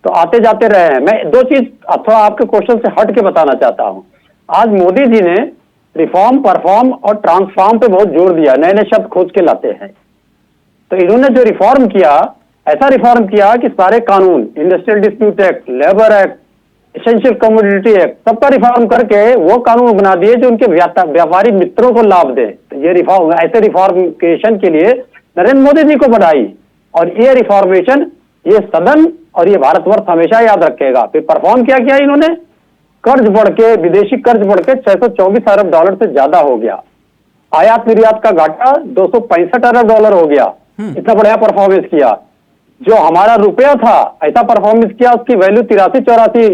तो आते जाते रहे हैं। मैं दो चीज अथवा आपके क्वेश्चन से हट के बताना चाहता हूं। आज मोदी जी ने रिफॉर्म, परफॉर्म और ट्रांसफॉर्म पे बहुत जोर दिया, नए नए शब्द खोज के लाते हैं। तो इन्होंने जो रिफॉर्म किया, ऐसा रिफॉर्म किया कि सारे कानून, industrial dispute act, labour act, essential commodity act, सबका रिफॉर्म करके वो कानून बना दिए जो उनके व्यापारी मित्रों को लाभ दे। तो ये रिफॉर्म, ऐसे रिफॉर्मेशन के लिए नरेंद्र मोदी जी को बधाई। और ये रिफॉर्मेशन, ये सदन और ये भारतवर्ष हमेशा याद रखेगा। फिर परफॉर्म क्या किया इन्होंने? कर्ज बढ़ के, विदेशी कर्ज बढ़ के 624 अरब डॉलर से ज्यादा हो गया। आयात निर्यात का घाटा 265 अरब डॉलर हो गया। इतना बढ़िया परफॉर्मेंस किया। जो हमारा रुपया था, ऐसा परफॉर्मेंस किया, उसकी वैल्यू 83-84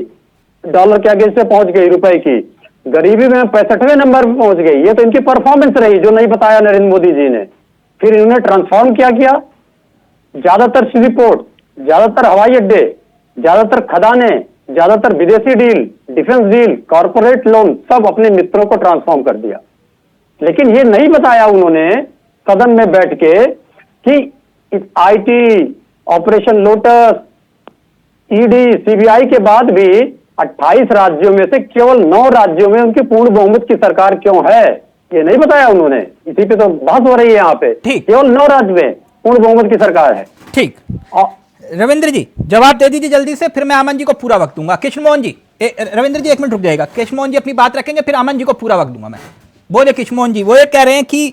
डॉलर के आगे से पहुंच गई रुपए की। गरीबी में 65वें नंबर पर पहुंच गई। ये तो इनकी परफॉर्मेंस रही जो नहीं बताया नरेंद्र मोदी जी ने। फिर इन्होंने ट्रांसफॉर्म क्या किया? ज्यादातर सी पोर्ट, ज्यादातर हवाई अड्डे, ज्यादातर खदाने, ज्यादातर विदेशी deal, defence deal, corporate loan, सब अपने मित्रों को ट्रांसफॉर्म कर दिया। लेकिन ये नहीं बताया उन्होंने सदन में बैठ के कि IT, operation lotus, ED, CBI के बाद भी 28 राज्यों में से केवल 9 राज्यों में उनकी पूर्ण बहुमत की सरकार क्यों है, ये नहीं बताया उन्होंने। इसी पे तो बात हो रही है यहाँ पे। केवल 9 राज्य में पूर्ण बहुमत की सरकार है। ठीक, रविंद्र जी जवाब दे दीजिए जल्दी से, फिर मैं अमन जी को पूरा वक्त दूंगा। कृष्ण मोहन जी, रविंद्र जी 1 मिनट रुक जाएगा। कृष्ण मोहन जी अपनी बात रखेंगे, फिर अमन जी को पूरा वक्त दूंगा मैं। बोले कृष्ण मोहन जी, वो ये कह रहे हैं कि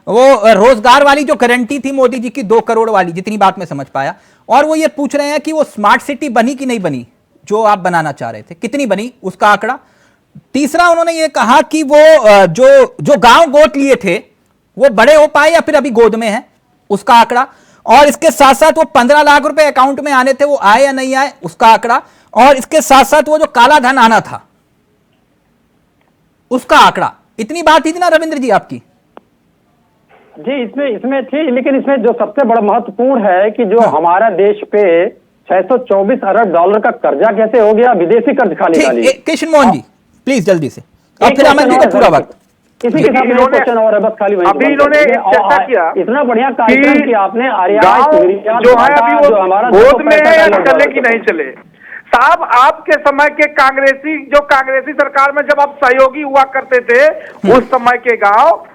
वो रोजगार वाली जो गारंटी थी मोदी जी की 2 करोड़ वाली, जितनी बात मैं समझ पाया, और वो ये पूछ रहे हैं कि वो स्मार्ट सिटी बनी कि नहीं बनी, जो आप बनाना चाह रहे थे, कितनी बनी, उसका आंकड़ा। तीसरा उन्होंने ये कहा कि वो जो गांव गोद लिए थे वो बड़े हो पाए या फिर अभी गोद में है, उसका आंकड़ा। और इसके साथ साथ वो 15 लाख रुपए अकाउंट में आने थे, वो आए या नहीं आए, उसका आंकड़ा। और इसके साथ साथ वो जो काला धन आना था उसका आंकड़ा। इतनी बात थी ना रविंद्र जी आपकी? जी, इसमें थी, लेकिन इसमें जो सबसे बड़ा महत्वपूर्ण है कि जो हमारा देश पे 624 अरब डॉलर का कर्जा कैसे हो गया, विदेशी कर्ज खाली खाली। कृष्ण मोहन जी प्लीज जल्दी से, और फिर अमन जी को पूरा वक्त। इसी के साथ क्वेश्चन और है, बस खाली वहीं। अभी इन्होंने चर्चा किया, इतना बढ़िया कार्यक्रम किया आपने। आर्यावर्त जो है अभी वो हमारा गोद में चले कि नहीं चले। साहब, आपके समय के कांग्रेसी सरकार में जब आप सहयोगी हुआ करते थे, उस समय के गांव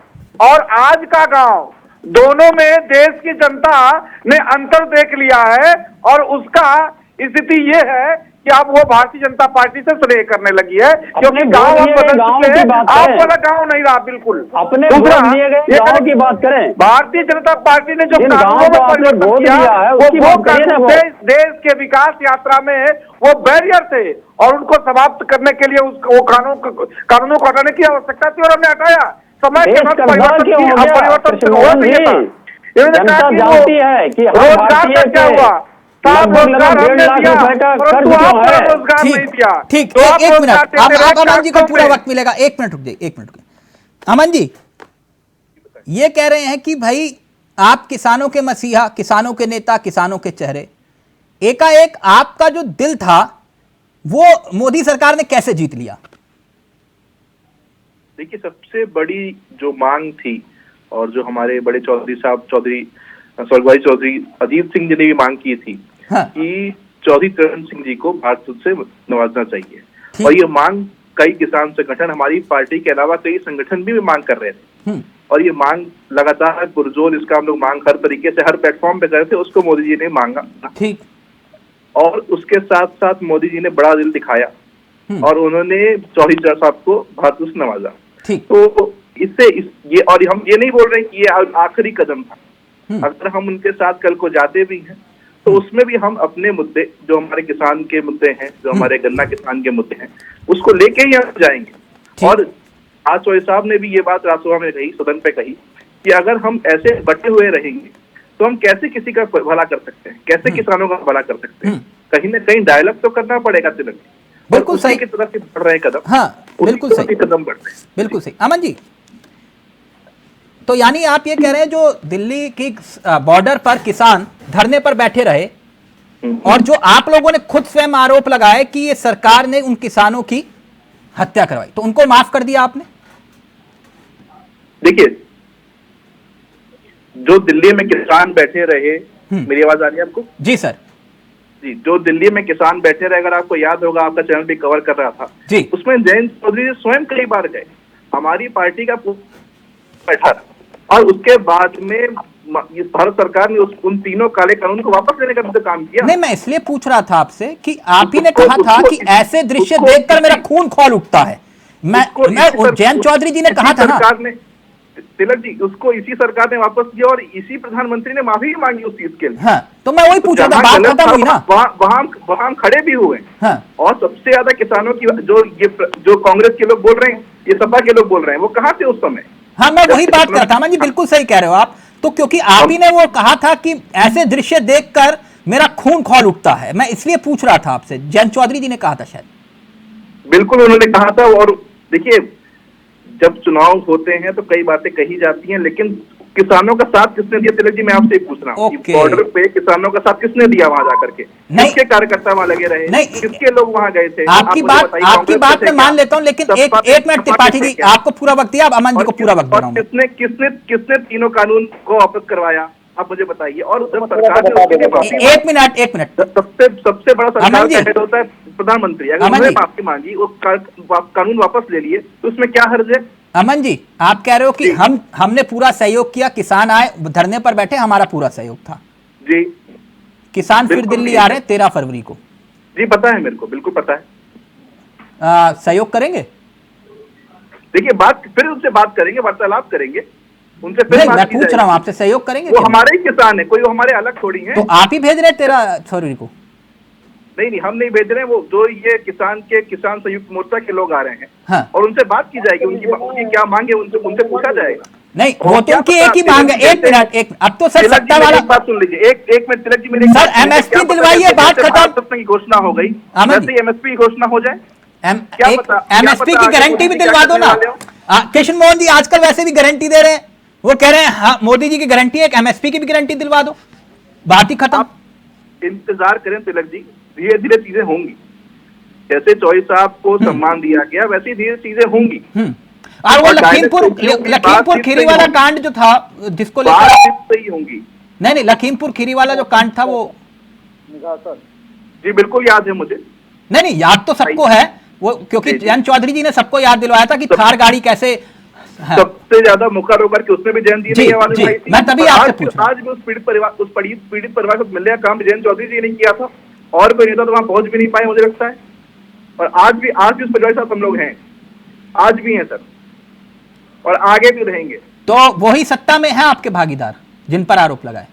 और आज का गांव, दोनों में देश की जनता ने अंतर देख लिया है। और उसका स्थिति ये है कि अब वो भारतीय जनता पार्टी से स्नेह करने लगी है, क्योंकि गांव अब बदल चुके हैं। आप वाला गांव नहीं रहा बिल्कुल। अपने गांव की बात करें, भारतीय जनता पार्टी ने जो कानूनों में परिवर्तन किया, वो कानून देश के विकास यात्रा में वो बैरियर थे, और उनको समाप्त करने के लिए वो कानूनों को हटाने की आवश्यकता थी, और हमने हटाया। समय के साथ परिवर्तन हुआ नहीं था। इन्होंने कहा कि रोजगार का क्या हुआ, रोजगार हमने दिया, परंतु आपने रोजगार नहीं दिया। ठीक, एक मिनट, आप अमन जी को पूरा वक्त मिलेगा। 1 मिनट रुक जाइए, 1 मिनट। अमन जी ये कह रहे हैं कि भाई आप किसानों के मसीहा, किसानों के नेता, किसानों के चेहरे, एकाएक आपका जो दिल था वो मोदी सरकार ने कैसे जीत लिया? देखिए, सबसे बड़ी जो मांग थी और जो हमारे बड़े चौधरी साहब, स्वर्गवासी चौधरी अजीत सिंह जी ने भी मांग की थी कि चौधरी चरण सिंह जी को भारत रत्न से नवाजना चाहिए। और ये मांग कई किसान संगठन, हमारी पार्टी के अलावा कई संगठन भी मांग कर रहे थे। और ये मांग लगातार पुरजोर, इसका हम लोग मांग हर तरीके से हर प्लेटफॉर्म पे करे थे, उसको मोदी जी ने मांगा। ठीक। और उसके साथ साथ मोदी जी ने बड़ा दिल दिखाया और उन्होंने चौधरी चरण साहब को भारत रत्न से नवाजा। तो इससे और हम ये नहीं बोल रहे कि ये आखिरी कदम था। अगर हम उनके साथ कल को जाते भी हैं तो उसमें भी हम अपने मुद्दे, जो हमारे किसान के मुद्दे हैं, जो हमारे गन्ना किसान के मुद्दे हैं, उसको लेके ही हम जाएंगे। और आज चौधरी साहब ने भी ये बात राज्यसभा में कही, सदन पे कही कि अगर हम ऐसे बटे हुए रहेंगे तो हम कैसे किसी का भला कर सकते हैं, कैसे किसानों का भला कर सकते हैं। कहीं ना कहीं डायलॉग तो करना पड़ेगा तिलक। बिल्कुल सही की तरफ से बढ़ रहे कदम। हाँ, बिल्कुल सही कदम बढ़ रहे हैं। बिल्कुल सही। अमन जी, तो यानी आप ये कह रहे हैं जो दिल्ली की बॉर्डर पर किसान धरने पर बैठे रहे और जो आप लोगों ने खुद स्वयं आरोप लगाए कि ये सरकार ने उन किसानों की हत्या करवाई, तो उनको माफ कर दिया आपने? देखिए, जो दिल्ली में किसान बैठे रहे, मेरी आवाज आ रही है आपको? जी सर जी। जो दिल्ली में किसान बैठे रहे, अगर आपको याद होगा, आपका चैनल भी कवर कर रहा था जी, उसमें जयंत चौधरी जी स्वयं कई बार गए, हमारी पार्टी का बैठा रहा। और उसके बाद में भारत सरकार ने उन तीनों काले कानून को वापस लेने का भी तो काम किया। नहीं, मैं इसलिए पूछ रहा था आपसे कि आप ही ने कहा था कि ऐसे दृश्य देखकर मेरा खून खौल उठता है। मैं जयंत चौधरी जी ने कहा था सरकार ने, तिलक जी, उसको इसी सरकार ने वापस किया और इसी प्रधानमंत्री ने माफी मांगी उस चीज के लिए। हाँ, तो मैं वही पूछ रहा था, बात खत्म हुई ना? वहां हम खड़े भी हुए। हाँ। और सबसे ज्यादा किसानों की जो कांग्रेस के लोग बोल रहे हैं, ये सपा के लोग बोल रहे हैं, वो कहाँ थे उस समय? हाँ, मैं वही बात कर रहा था। जी बिल्कुल सही कह रहे हो आप। तो क्योंकि आप ही ने वो कहा था कि ऐसे दृश्य देखकर मेरा खून खौल उठता है, मैं इसलिए पूछ रहा था आपसे। जयंत चौधरी जी ने कहा था शायद। बिल्कुल उन्होंने कहा था। और देखिए, जब चुनाव होते हैं तो कई बातें कही जाती हैं, लेकिन किसानों का साथ किसने दिया? तिलक जी, मैं आपसे पूछ रहा हूँ, बॉर्डर पे किसानों का साथ किसने दिया? वहां जाकर के किसके कार्यकर्ता वहां लगे रहे, किसके लोग वहां गए थे? आपकी बात मैं मान लेता हूँ, लेकिन एक मिनट त्रिपाठी जी, आपको पूरा वक्त दिया, अब अमन जी को पूरा वक्त दे रहा हूं। किसने तीनों कानून को वापस करवाया, आप मुझे बताइए। और जब सरकार ने एक मिनट सबसे बड़ा सरकार का हेड होता है प्रधानमंत्री, अगर उन्होंने माफी मांगी, वो कानून वापस ले लिए, तो उसमें क्या हर्ज है? अमन जी, आप कह रहे हो कि हमने पूरा सहयोग किया, किसान आए, धरने पर बैठे, हमारा पूरा सहयोग था जी। किसान फिर दिल्ली आ रहे हैं 13 फरवरी को। जी पता है मेरे को, बिल्कुल पता है। सहयोग करेंगे? देखिए, फिर उनसे बात करेंगे, वार्तालाप करेंगे उनसे, फिर मैं पूछ रहा हूँ आपसे, सहयोग करेंगे? वो हमारे ही किसान है, कोई हमारे अलग थोड़ी है। तो आप ही भेज रहे हैं 13 फरवरी को? नहीं, हम नहीं भेज रहे हैं। वो जो ये किसान संयुक्त मोर्चा के लोग आ रहे हैं। हाँ। और उनसे बात की जाएगी, उनकी क्या मांग है, उनसे पूछा जाएगा। नहीं, वो तो उनकी एक ही मांग है। एक मिनट, अब तो सर सत्ता वाला बात सुन लीजिए। एक मिनट तिलक जी, मेरे सर एमएसपी दिलवाइए, बात खत्म की घोषणा हो गई, वैसे एमएसपी की घोषणा हो जाए। एमएसपी की गारंटी भी दिलवा दो ना। कृष्ण मोहन जी आजकल वैसे भी गारंटी दे रहे हैं, वो कह रहे हैं हाँ, मोदी जी की गारंटी है, एमएसपी की भी गारंटी दिलवा दो, बात ही खत्म। इंतजार करें तिलक जी, धीरे धीरे चीजें होंगी। जैसे चौधरी साहब को सम्मान दिया गया, वैसे धीरे चीजें होंगी। और वो लखीमपुर खीरी वाला कांड जो था, जिसको लेकर सही होंगी। नहीं, लखीमपुर खीरी वाला जो कांड था वो, जी बिल्कुल याद है मुझे। नहीं, याद तो सबको है वो, क्योंकि जयंत चौधरी जी ने सबको याद दिलवाया था कि थार गाड़ी कैसे सबसे ज्यादा मुखर होकर के उसने भी जयंत जी ने आवाज उठाई थी। मैं तभी आपसे पूछ रहा हूं। आज भी उस पीड़ित परिवार को मिलने का काम जयंत चौधरी जी ने किया था, और कोई नेता तो वहां पहुंच भी नहीं पाए, मुझे लगता है। और आज भी उस परिवार के साथ हम लोग हैं, आज भी हैं सर, और आगे भी रहेंगे। तो वही सत्ता में है आपके भागीदार जिन पर आरोप लगाए?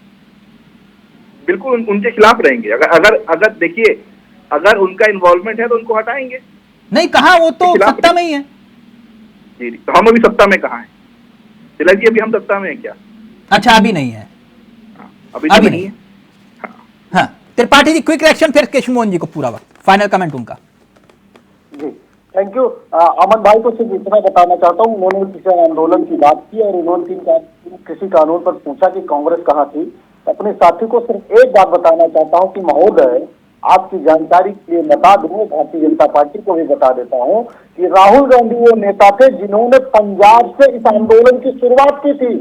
बिल्कुल उनके खिलाफ रहेंगे। अगर देखिए, अगर उनका इन्वॉल्वमेंट है तो उनको हटाएंगे। नहीं, कहा वो तो सत्ता में ही है। जी, तो हम अभी सत्ता में कहाँ हैं तिलक जी? अभी हम सत्ता में हैं क्या? अच्छा, अभी नहीं है। अभी नहीं है। हाँ, त्रिपाठी जी क्विक रिएक्शन, फिर कृष्ण मोहन जी को पूरा वक्त, फाइनल कमेंट उनका। जी थैंक यू। अमन भाई को सिर्फ इतना बताना चाहता हूँ, उन्होंने किसान आंदोलन की बात की और उन्होंने कृषि कानून पर पूछा कि कांग्रेस कहाँ थी। अपने साथी को सिर्फ एक बात बताना चाहता हूं कि महोदय, आपकी जानकारी के लिए बता दूं, भारतीय जनता पार्टी को भी बता देता हूं कि राहुल गांधी वो नेता थे जिन्होंने पंजाब से इस आंदोलन की शुरुआत की थी।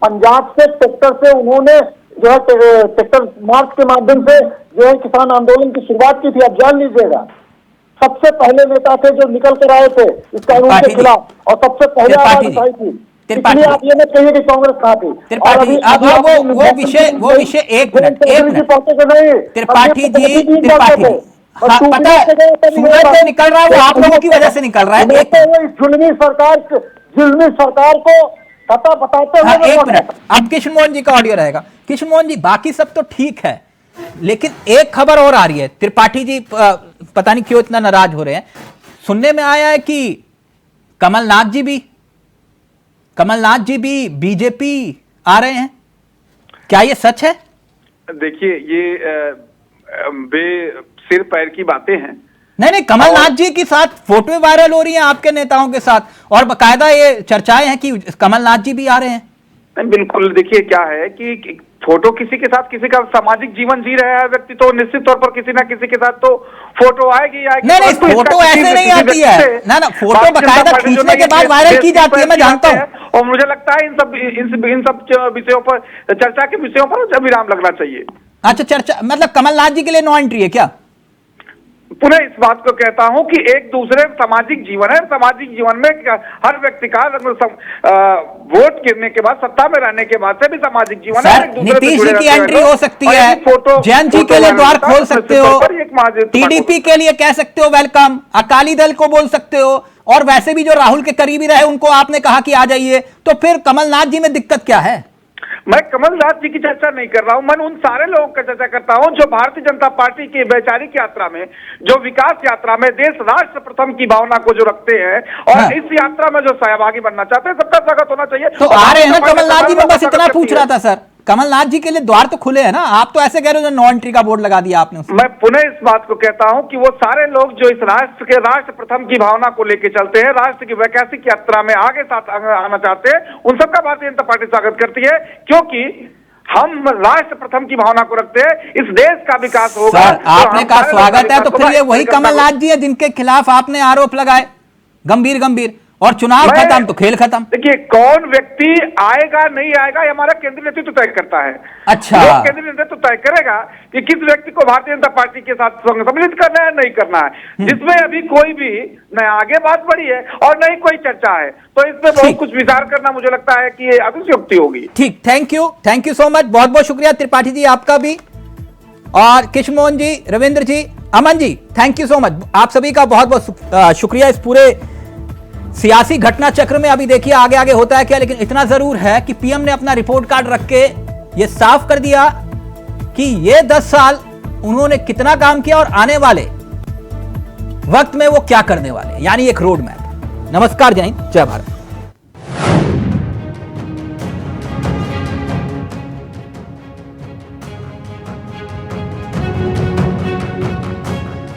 पंजाब से ट्रैक्टर से उन्होंने जो है ट्रैक्टर मार्च के माध्यम से जो है किसान आंदोलन की शुरुआत की थी। आप जान लीजिएगा, सबसे पहले नेता थे जो निकल कर आए थे इस कानून के खिलाफ और सबसे पहले आवाज उठाई थी। इसलिए आप ये मत कहिए कि कांग्रेस कहाँ थी। त्रिपाठी, अब वो विषय एक मिनट त्रिपाठी जी, त्रिपाठी हाँ, पता है सूरज जो निकल रहा है वो आप लोगों की वजह से निकल रहा है। जुल्मी सरकार को पता बताते हुए एक मिनट, अब कृष्ण मोहन जी का ऑडियो रहेगा। कृष्ण मोहन जी, बाकी सब तो ठीक है, लेकिन एक खबर और आ रही है। त्रिपाठी जी पता नहीं क्यों इतना नाराज हो रहे हैं। सुनने में आया है कि कमलनाथ जी भी बीजेपी आ रहे हैं, क्या ये सच है? देखिए, ये सिर पैर की बातें हैं। नहीं, कमलनाथ जी के साथ फोटो वायरल हो रही हैं आपके नेताओं के साथ, और बकायदा ये चर्चाएं हैं कि कमलनाथ जी भी आ रहे हैं। नहीं, बिल्कुल। देखिए क्या है कि फोटो किसी के साथ, किसी का सामाजिक जीवन जी रहा है व्यक्ति, तो निश्चित तौर पर किसी ना किसी के साथ तो फोटो आएगी। नहीं, फोटो ऐसे नहीं आती है ना, फोटो बकायदा खींचने के बाद वायरल की जाती है, मैं जानता हूँ। और मुझे लगता है इन सब विषयों पर, चर्चा के विषयों पर विराम लगना चाहिए। अच्छा, चर्चा मतलब कमलनाथ जी के लिए नो एंट्री है क्या? पुनः इस बात को कहता हूं कि एक दूसरे सामाजिक जीवन है, सामाजिक जीवन में हर व्यक्ति का वोट गिरने के बाद, सत्ता में रहने के बाद से भी सामाजिक जीवन है। नीतीश जी की एंट्री हो सकती है, जयंत जी के लिए द्वार खोल सकते हो, टीडीपी के लिए कह सकते हो वेलकम, अकाली दल को बोल सकते हो, और वैसे भी जो राहुल के करीबी रहे उनको आपने कहा कि आ जाइए, तो फिर कमलनाथ जी में दिक्कत क्या है? मैं कमलनाथ जी की चर्चा नहीं कर रहा हूं, मैं उन सारे लोगों की चर्चा करता हूं जो भारतीय जनता पार्टी की वैचारिक यात्रा में, जो विकास यात्रा में देश राष्ट्र प्रथम की भावना को जो रखते हैं और इस यात्रा में जो सहभागी बनना चाहते हैं, सबका स्वागत होना चाहिए। तो आ रहे हैं ना कमलनाथ जी, में बस इतना पूछ रहा था सर। कमलनाथ जी के लिए द्वार तो खुले हैं ना, आप तो ऐसे कह रहे हो नो एंट्री का बोर्ड लगा दिया आपने। मैं पुनः इस बात को कहता हूं कि वो सारे लोग जो इस राष्ट्र के राष्ट्र प्रथम की भावना को लेकर चलते हैं, राष्ट्र की वैकल्पिक यात्रा में आगे साथ आना चाहते हैं, उन सबका भारतीय जनता पार्टी स्वागत करती है, क्योंकि हम राष्ट्र प्रथम की भावना को रखते हैं। इस देश का विकास होगा। आपने कहा स्वागत है, तो फिर ये वही कमलनाथ जी है जिनके खिलाफ आपने आरोप लगाए गंभीर, और चुनाव खत्म तो खेल खत्म। देखिए, कौन व्यक्ति आएगा नहीं आएगा ये हमारा केंद्रीय नेतृत्व तय करता है। अच्छा, केंद्रीय नेतृत्व तय करेगा कि किस व्यक्ति को भारतीय जनता पार्टी के साथ सम्मिलित करना है, नहीं करना है, जिसमें अभी कोई भी न आगे बात बढ़ी है और न ही कोई चर्चा है, तो इसमें बहुत कुछ विचार करना मुझे लगता है कि ये अतिशयोक्ति होगी। ठीक, थैंक यू सो मच, बहुत बहुत शुक्रिया त्रिपाठी जी आपका भी, और कृष्ण मोहन जी, रविंद्र जी, Aman ji, thank you so much. आप सभी का बहुत बहुत शुक्रिया। इस पूरे सियासी घटना चक्र में अभी देखिए आगे आगे होता है क्या, लेकिन इतना जरूर है कि पीएम ने अपना रिपोर्ट कार्ड रख के ये साफ कर दिया कि ये 10 साल उन्होंने कितना काम किया और आने वाले वक्त में वो क्या करने वाले, यानी एक रोड मैप। नमस्कार, जय हिंद, जय भारत।